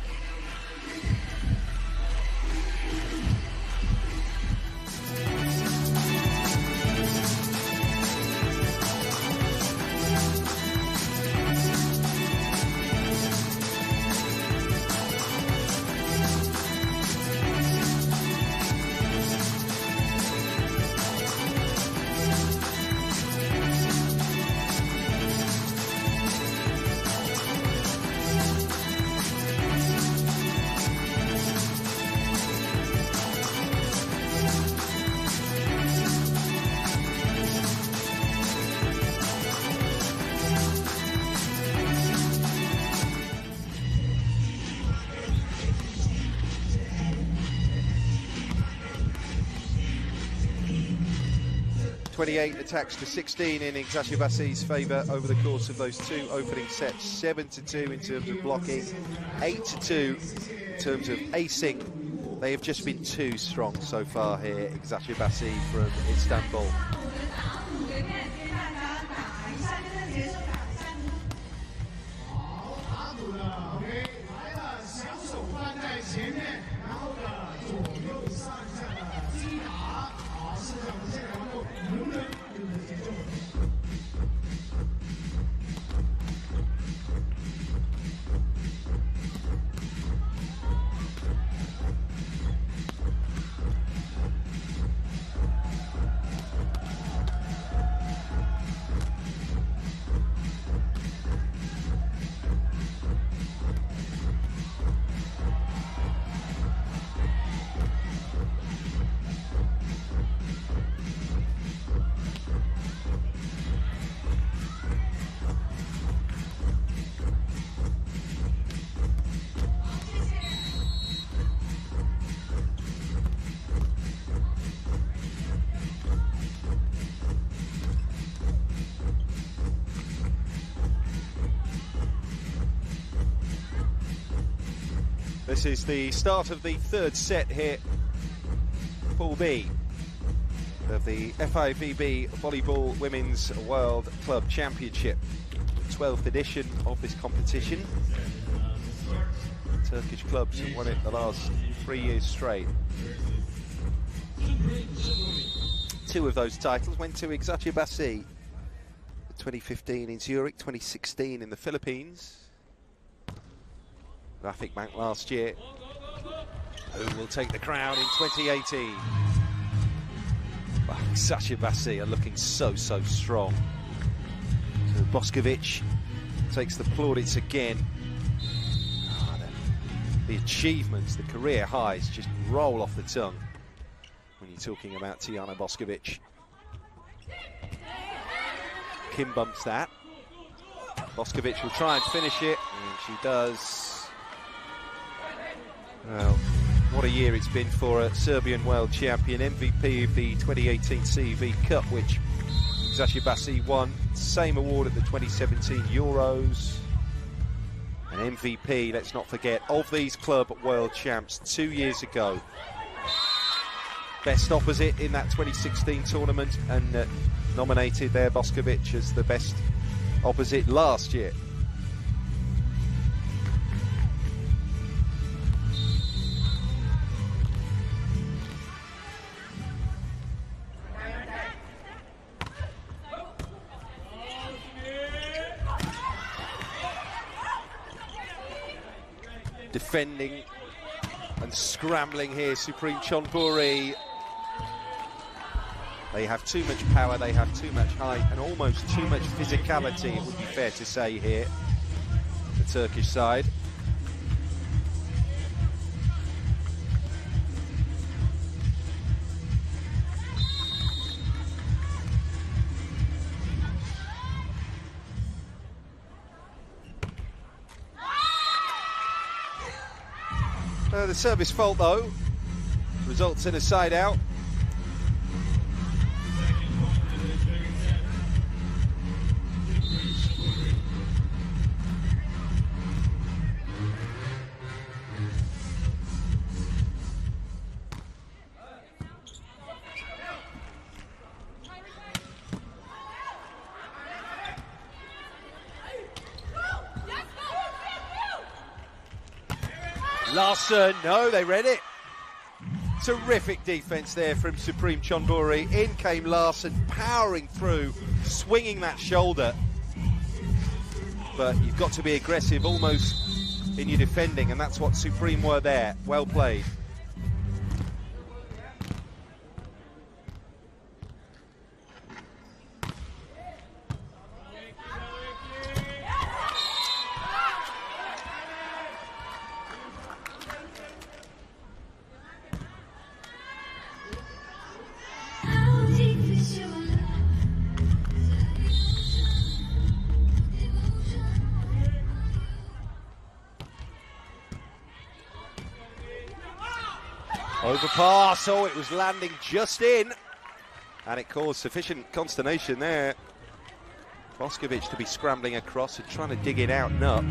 Attacks to 16 in Eczacibasi's favour over the course of those 2 opening sets. 7-2 in terms of blocking, 8-2 in terms of acing. They have just been too strong so far here, Eczacibasi from Istanbul. This is the start of the 3rd set here, Pool B, of the FIVB Volleyball Women's World Club Championship, the 12th edition of this competition. Turkish clubs have won it the last 3 years straight. 2 of those titles went to Eczacibasi. 2015 in Zurich, 2016 in the Philippines. Graphic Bank last year. Who will take the crown in 2018? Well, Eczacibasi are looking so strong. So Boskovic takes the plaudits again. The achievements, the career highs just roll off the tongue when you're talking about Tijana Boskovic. Kim bumps that. Boskovic will try and finish it, and she does. Well, What a year it's been for a Serbian world champion, MVP of the 2018 CV Cup, which Eczacibasi won. Same award at the 2017 Euros. An MVP, let's not forget, of these club world champs 2 years ago. Best opposite in that 2016 tournament, and nominated there Boskovic as the best opposite last year. Defending and scrambling here, Supreme Chonburi. They have too much power, they have too much height, and almost too much physicality, it would be fair to say here, the Turkish side. The service fault, though, results in a side out. Larson, no, they read it. Terrific defence there from Supreme Chonburi. In came Larson, powering through, swinging that shoulder. But you've got to be aggressive almost in your defending, and that's what Supreme were there. Well played. Overpass, oh, it was landing just in, and it caused sufficient consternation there. Boskovic to be scrambling across and trying to dig it out and up.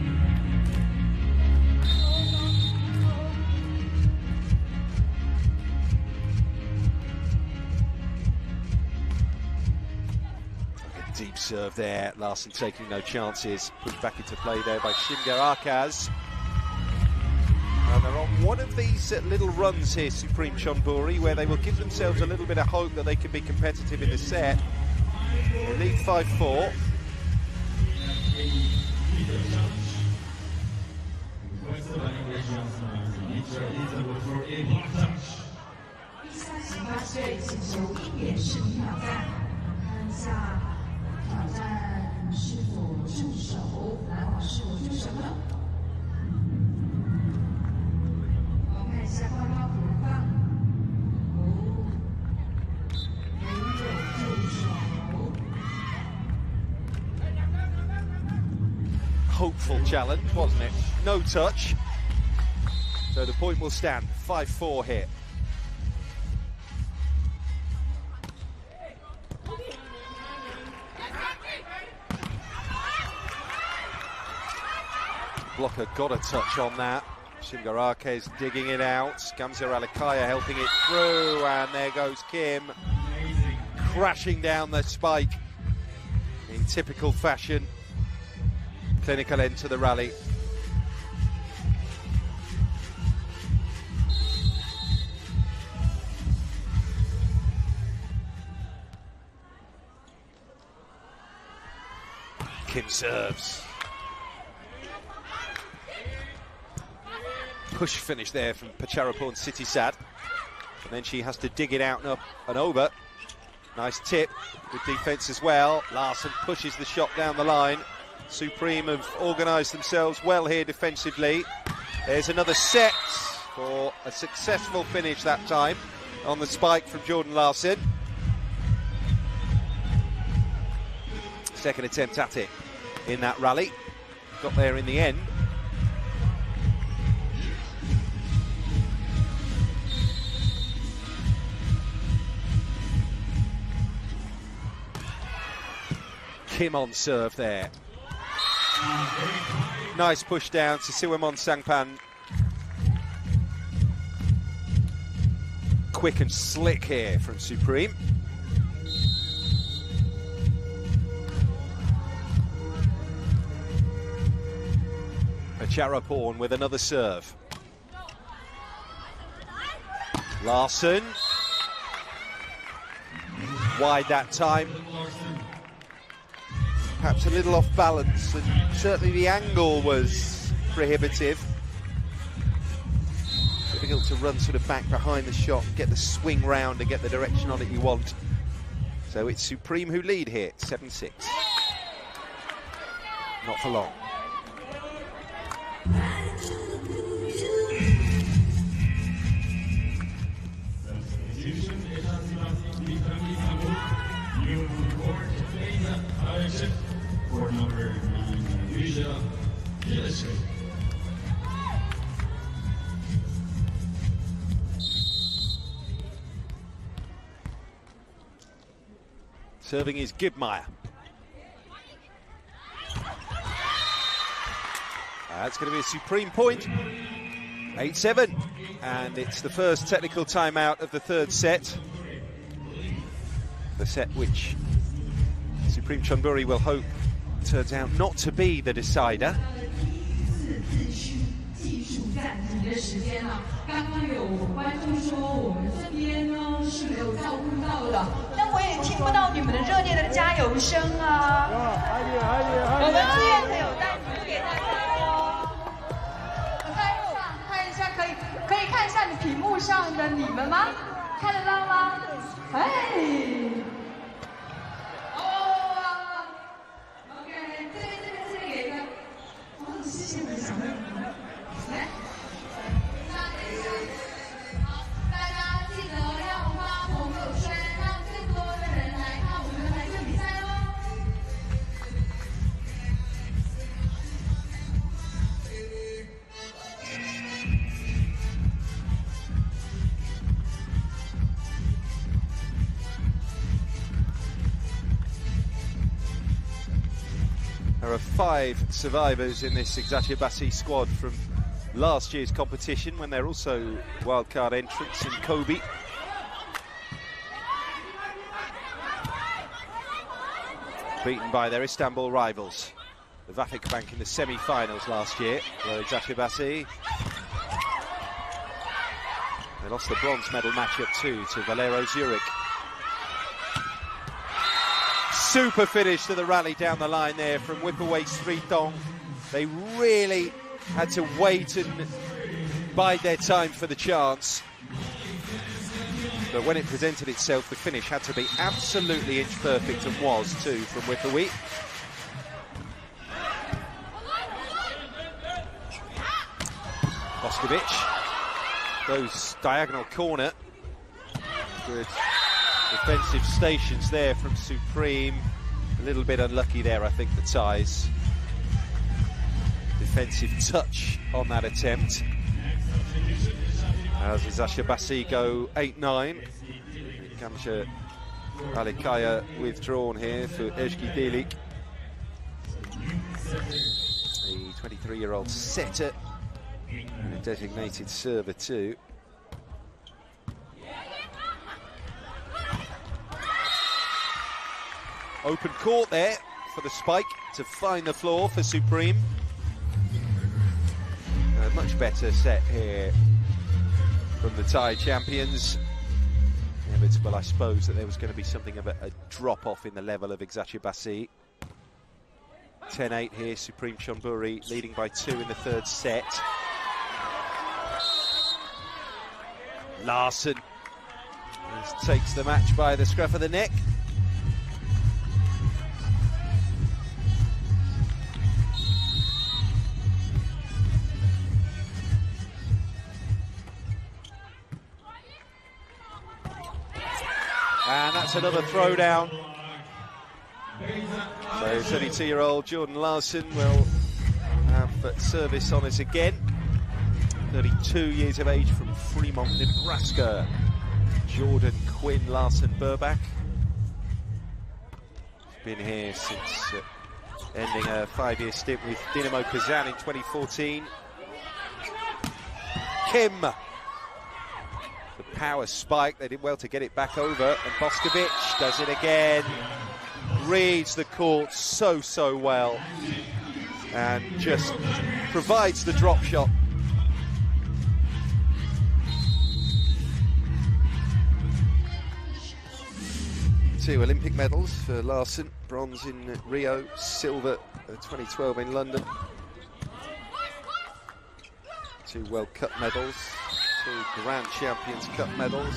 A deep serve there, Larson taking no chances. Pushed back into play there by Shimgar. They're on one of these little runs here, Supreme Chonburi, where they will give themselves a little bit of hope that they can be competitive in the set. They lead 5-4. Hopeful challenge, wasn't it? No touch. So the point will stand. 5-4 here. Blocker got a touch on that. Shimgar digging it out. Gamzir Alikaya helping it through, and there goes Kim. Crashing down the spike in typical fashion. Clinical end to the rally. Kim serves. Push finish there from Pacharapon Sitisad. And then she has to dig it out and up and over. Nice tip with defence as well. Larson pushes the shot down the line. Supreme have organised themselves well here defensively. There's another set for a successful finish that time on the spike from Jordan Larson. Second attempt at it in that rally. Got there in the end. Kim on serve there. Nice push down to Siwamon Sangpan. Quick and slick here from Supreme. Charaporn with another serve. Larson. Wide that time. Perhaps a little off balance, and certainly the angle was prohibitive. Difficult to run sort of back behind the shot, get the swing round and get the direction on it you want. So it's Supreme who lead here, 7-6. Not for long. For number 9, Vitra. Serving is Gibmeyer. That's going to be a Supreme point. 8-7. And it's the first technical timeout of the third set. The set which Supreme Chonburi will hope turns out not to be the decider. 刚刚有观众说我们这边呢是没有照顾到的，但我也听不到你们的热烈的加油声啊！我们志愿者有带礼物给大家哦。看一下，可以看一下你屏幕上的你们吗？看得到吗？哎，哦 ，OK， 这边给一个，哦，谢谢你小妹妹，来。 There are 5 survivors in this Eczacibasi squad from last year's competition, when they're also wildcard entrants in Kobe. Beaten by their Istanbul rivals, the Vafik Bank, in the semi-finals last year. Where Eczacibasi, they lost the bronze medal matchup too to Valero Zurich. Super finish to the rally down the line there from Whipaway Sritong. They really had to wait and bide their time for the chance. But when it presented itself, the finish had to be absolutely inch perfect, and was too, from Whipaway. Boskovic goes diagonal corner. Good defensive stations there from Supreme. A little bit unlucky there, I think, the ties. Defensive touch on that attempt. As Eczacibasi go 8-9. Kamsha Alikaya withdrawn here for Ezgi Delik. The 23-year-old setter and a designated server too. Open court there for the spike to find the floor for Supreme. A much better set here from the Thai champions. Inevitable, I suppose, that there was going to be something of a drop-off in the level of Eczacibasi. 10-8 here, Supreme Chonburi leading by 2 in the third set. Larson takes the match by the scruff of the neck. And that's another throwdown. So 32-year-old Jordan Larson will have service on us again. 32 years of age, from Fremont, Nebraska. Jordan Quinn Larson Burbach. been here since ending a 5-year stint with Dynamo Kazan in 2014. Kim, the power spike, they did well to get it back over, and Boskovic does it again. Reads the court so well, and just provides the drop shot. 2 Olympic medals for Larsen, bronze in Rio, silver 2012 in London. 2 World Cup medals, 2 Grand Champions Cup medals,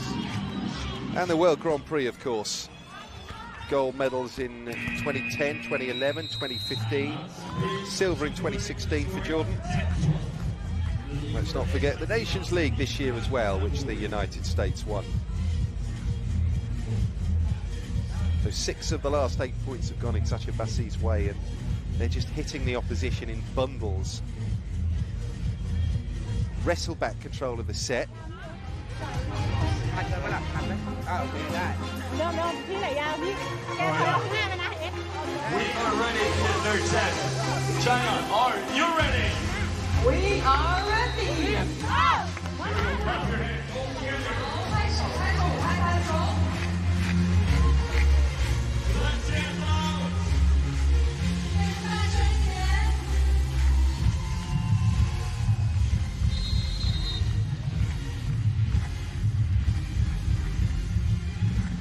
and the World Grand Prix, of course. Gold medals in 2010, 2011, 2015, silver in 2016 for Jordan. Let's not forget the Nations League this year as well, which the United States won. So 6 of the last 8 points have gone Eczacibasi's way, and they're just hitting the opposition in bundles. Wrestle back control of the set. We are ready for the third set. China, are you ready? We are ready.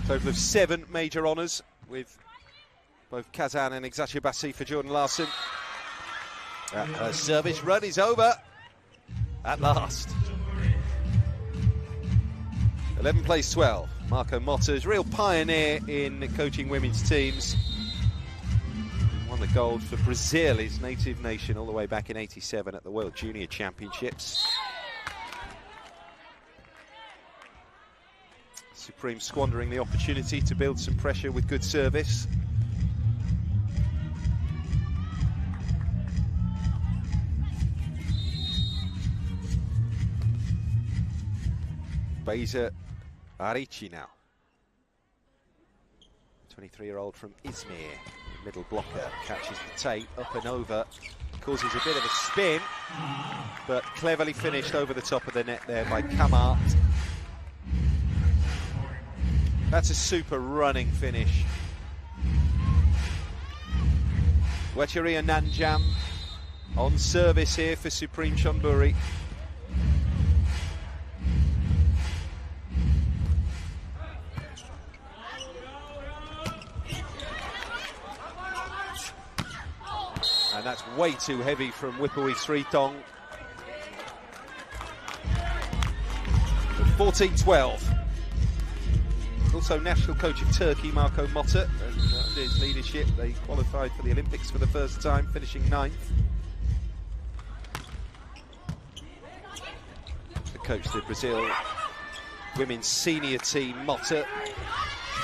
Total of 7 major honours with both Kazan and Eczacibasi for Jordan Larsen. Her service run is over at last. 11 plays 12. Marco Motta's real pioneer in coaching women's teams. Won the gold for Brazil, his native nation, all the way back in '87 at the World Junior Championships. Supreme squandering the opportunity to build some pressure with good service. Beyza Arici now. 23-year-old from Izmir, middle blocker, catches the tape, up and over, causes a bit of a spin, but cleverly finished over the top of the net there by Kamart. That's a super running finish. Wecheria Nanjam on service here for Supreme Chonburi. And that's way too heavy from Wipui Sritong. 14-12. Also national coach of Turkey, Marco Motta, and under his leadership they qualified for the Olympics for the first time, finishing 9th. The coach of the Brazil women's senior team, Motta,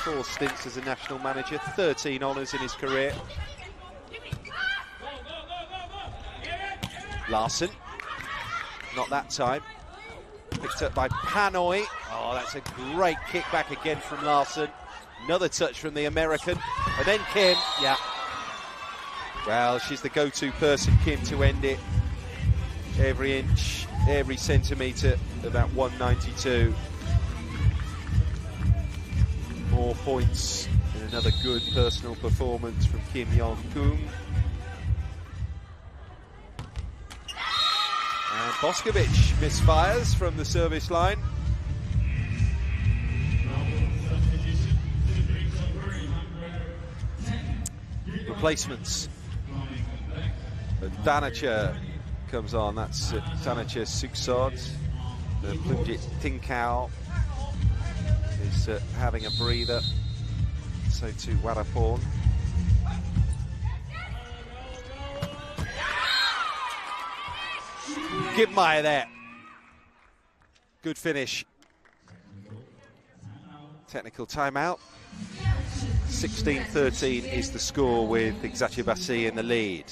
4 stints as a national manager, 13 honours in his career. Larsen, not that time. Picked up by Panoy. Oh, that's a great kick back again from Larsen. Another touch from the American. And then Kim, yeah. Well, she's the go-to person, Kim, to end it. Every inch, every centimetre of that 192. More points in another good personal performance from Kim Yeon Koung. And Boskovic misfires from the service line. Replacements. Danacha comes on, that's Danacha Suksod. Plunjit Tinkau is having a breather. So too Waraporn. Give Meyer there. Good finish. Technical timeout. 16-13 is the score with Eczacibasi in the lead.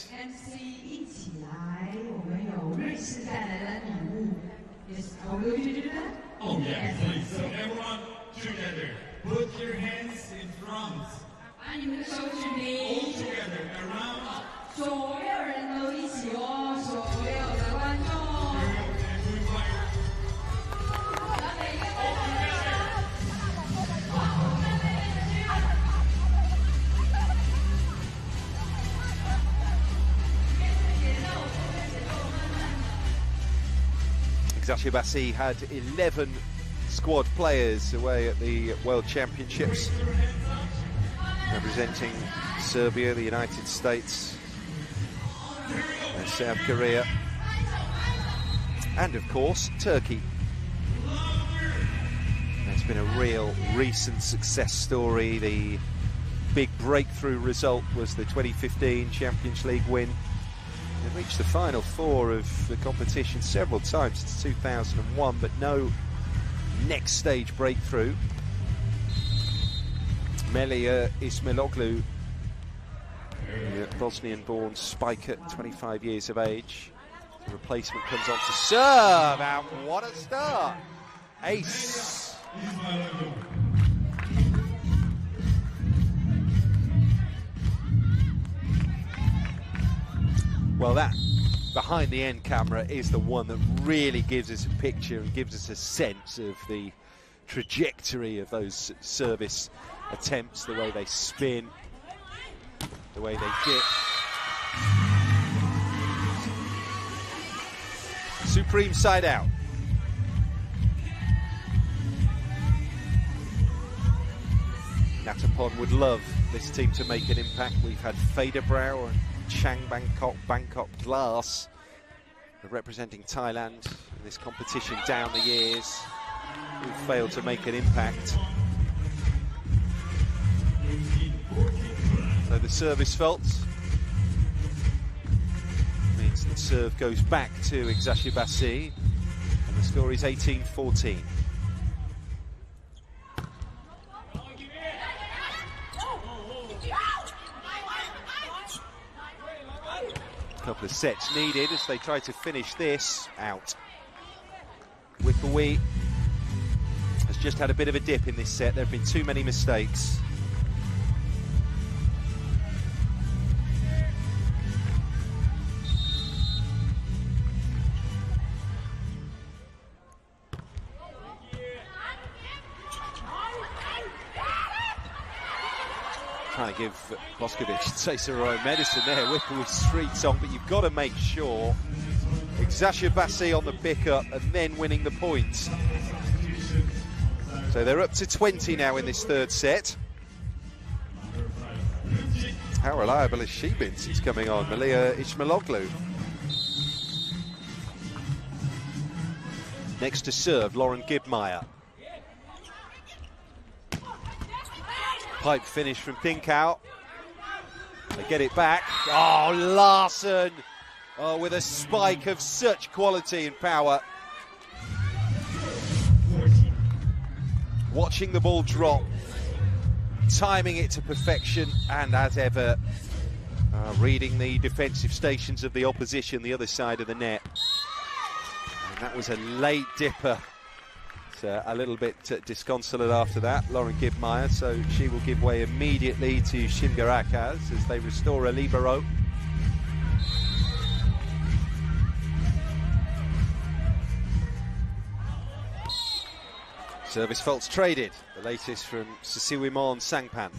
Oh yeah, please. So everyone together, put your hands in front. 你们的手指名，所有人都一起哦，所有的观众。每个观众都Eczacibasi had 11 squad players away at the World Championships, representing Serbia, the United States, and South Korea, and of course Turkey. It's been a real recent success story. The big breakthrough result was the 2015 Champions League win. They reached the final four of the competition several times since 2001, but no next stage breakthrough. Melia Ismailoglu, the Bosnian-born spiker, 25 years of age. The replacement comes on to serve, and what a start! Ace. Well, that behind the end camera is the one that really gives us a picture and gives us a sense of the trajectory of those service attempts, the way they spin, the way they dip. Supreme side out. Natapon would love this team to make an impact. We've had Federbrau and Chang Bangkok Glass representing Thailand in this competition down the years, who failed to make an impact. So the service fault means the serve goes back to Eczacibasi, and the score is 18-14. Couple of sets needed as they try to finish this out. Whipawee has just had a bit of a dip in this set. There have been too many mistakes. Trying to give Boskovic a taste of her own medicine there. Whipawee streaks on, but you've got to make sure Eczacibasi on the pick-up and then winning the points. So they're up to 20 now in this third set. How reliable has she been since coming on, Melia Ismailoglu? Next to serve, Lauren Gibmeyer. Pipe finish from Thinkau. They get it back. Oh, Larsson! Oh, with a spike of such quality and power. Watching the ball drop, timing it to perfection, and as ever, reading the defensive stations of the opposition, the other side of the net. And that was a late dipper. A little bit disconsolate after that, Lauren Gibmeyer, so she will give way immediately to Shingarakas as they restore a libero. Service faults traded, the latest from Sisiwimon Sangpan.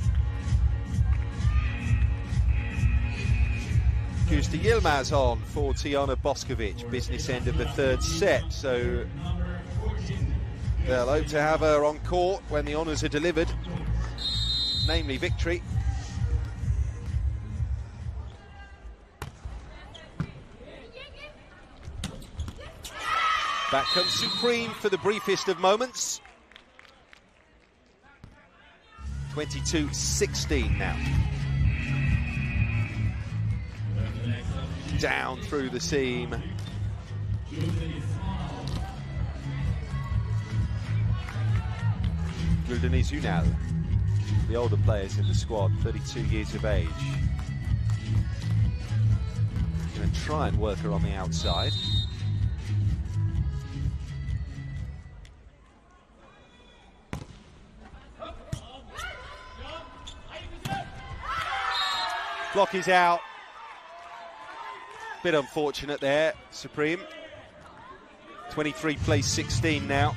Kusta Yilmaz on for Tiana Boskovic, business end of the third set, so they'll hope to have her on court when the honours are delivered, namely victory. Back comes Supreme for the briefest of moments. 22-16 now. Down through the seam. Gülden Ünal, the older players in the squad, 32 years of age. Going to try and work her on the outside. Block is out. Bit unfortunate there, Supreme. 23 plays 16 now.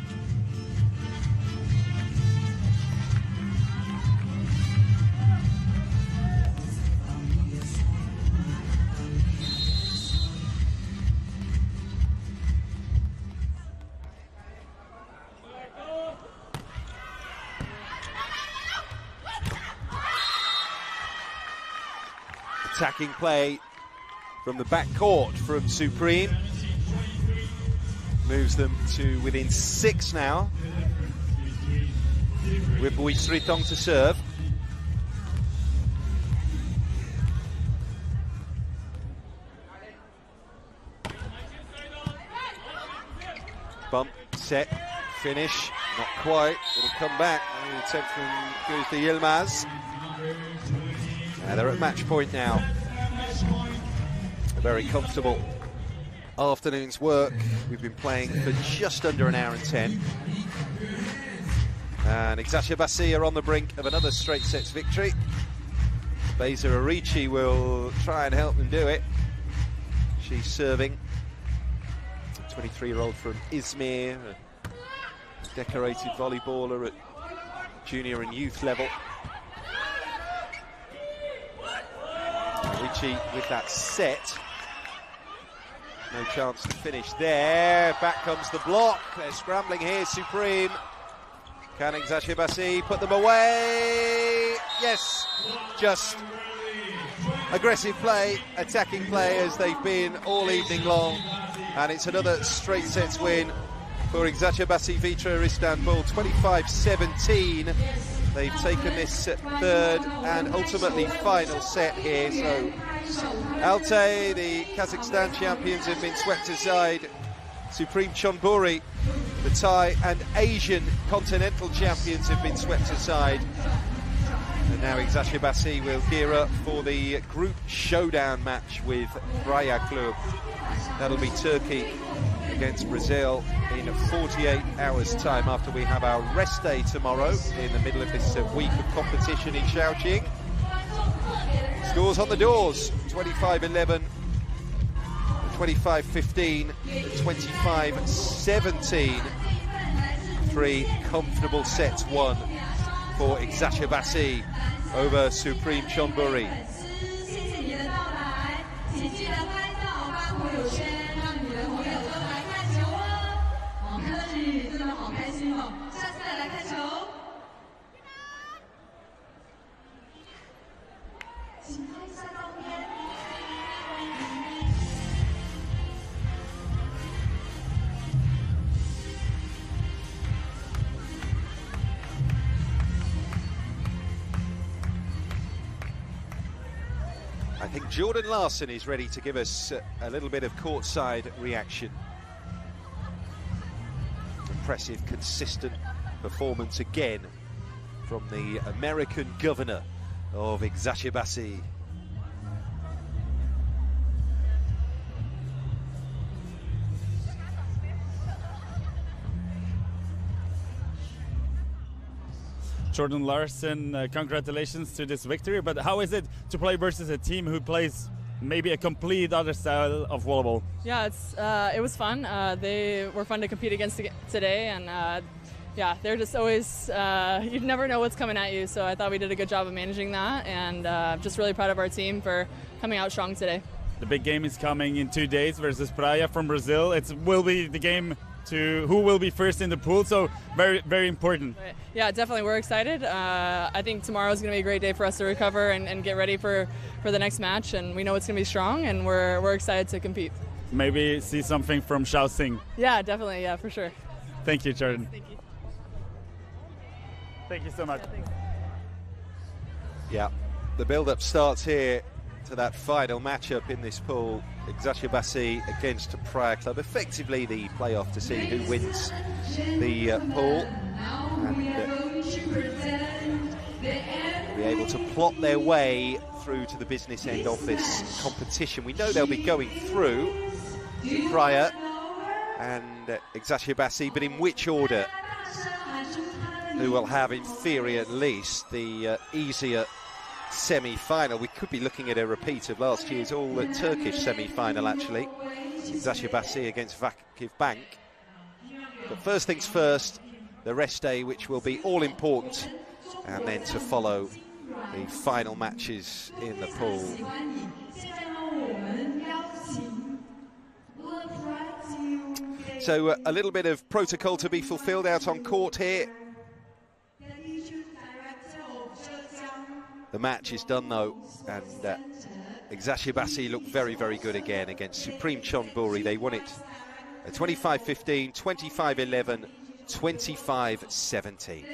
Attacking play from the back court from Supreme. Moves them to within 6 now. With Buitritong to serve. Bump, set, finish. Not quite. It'll come back. The attempt from goes to Yilmaz. They're at match point now. A very comfortable afternoon's work. We've been playing for just under an hour and 10. And Eczacibasi are on the brink of another straight sets victory. Beza Arichi will try and help them do it. She's serving. A 23-year-old from Izmir, a decorated volleyballer at junior and youth level. Arichi with that set. No chance to finish there. Back comes the block. They're scrambling here, Supreme. Can Eczacibasi put them away? Yes, just aggressive play, attacking play as they've been all evening long. And it's another straight sets win for Eczacibasi Vitra Istanbul, 25-17. They've taken this third and ultimately final set here. So Altay, the Kazakhstan champions, have been swept aside. Supreme Chonburi, the Thai and Asian continental champions, have been swept aside. And now Eczacibasi will gear up for the group showdown match with Praya Club. That'll be Turkey against Brazil in 48 hours' time after we have our rest day tomorrow in the middle of this week of competition in Shaoqing. Scores on the doors: 25-11, 25-15, 25-17. 3 comfortable sets won for Eczacibasi over Supreme Chonburi. I think Jordan Larson is ready to give us a little bit of courtside reaction. Impressive, consistent performance again from the American governor of Eczacibasi. Jordan Larson, congratulations to this victory, but how is it to play versus a team who plays maybe a complete other style of volleyball? Yeah, it was fun. They were fun to compete against today, and yeah, they're just always, you never know what's coming at you, so I thought we did a good job of managing that, and just really proud of our team for coming out strong today. The big game is coming in 2 days versus Praia from Brazil. It will be the game to who will be first in the pool, so very, very important. Yeah, definitely, we're excited. I think tomorrow is going to be a great day for us to recover and get ready for the next match, and we know it's going to be strong, and we're excited to compete. Maybe see something from Shaoxing. Yeah, definitely, yeah, for sure. Thank you, Jordan. Thank you. Thank you so much. Yeah, the build-up starts here to that final matchup in this pool. Eczacibasi against Praia Club, effectively the playoff to see who wins the pool, and be able to plot their way through to the business end of this competition. We know they'll be going through Praia and Eczacibasi, but in which order? Who will have, in theory at least, the easier semi-final. We could be looking at a repeat of last year's all-Turkish semi-final, actually. Eczacibasi against Vakif Bank. But first things first, the rest day, which will be all-important, and then to follow the final matches in the pool. So a little bit of protocol to be fulfilled out on court here. The match is done though, and Eczacibasi looked very, very good again against Supreme Chonburi. They won it 25-15, 25-11, 25-17.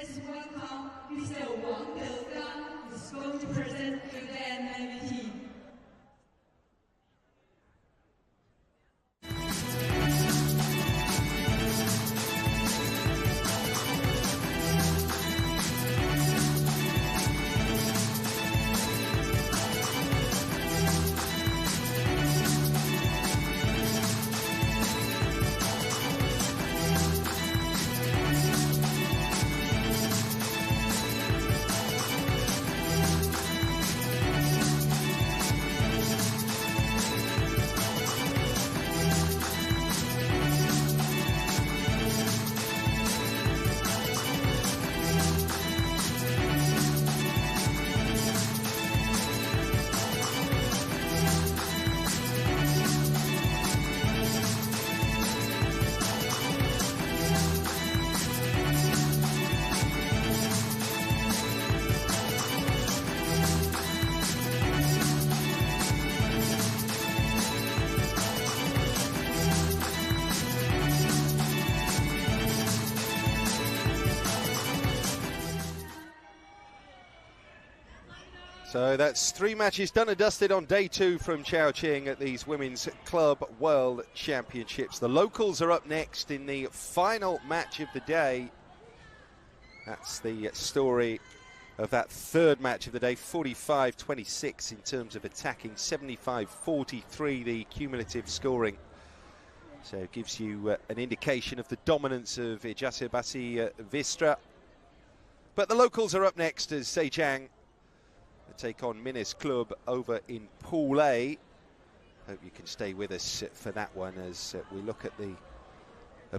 So that's 3 matches done and dusted on day 2 from Chongqing at these Women's Club World Championships. The locals are up next in the final match of the day. That's the story of that 3rd match of the day, 45-26 in terms of attacking, 75-43 the cumulative scoring. So it gives you an indication of the dominance of Eczacibasi Vitra. But the locals are up next as Zhejiang take on Minis Club over in Pool A. Hope you can stay with us for that one as we look at the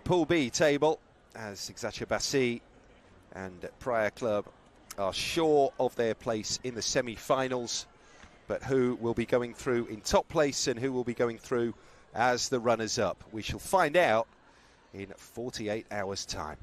Pool B table, as Eczacibasi and Praia Club are sure of their place in the semi-finals, but who will be going through in top place and who will be going through as the runners-up? We shall find out in 48 hours' time.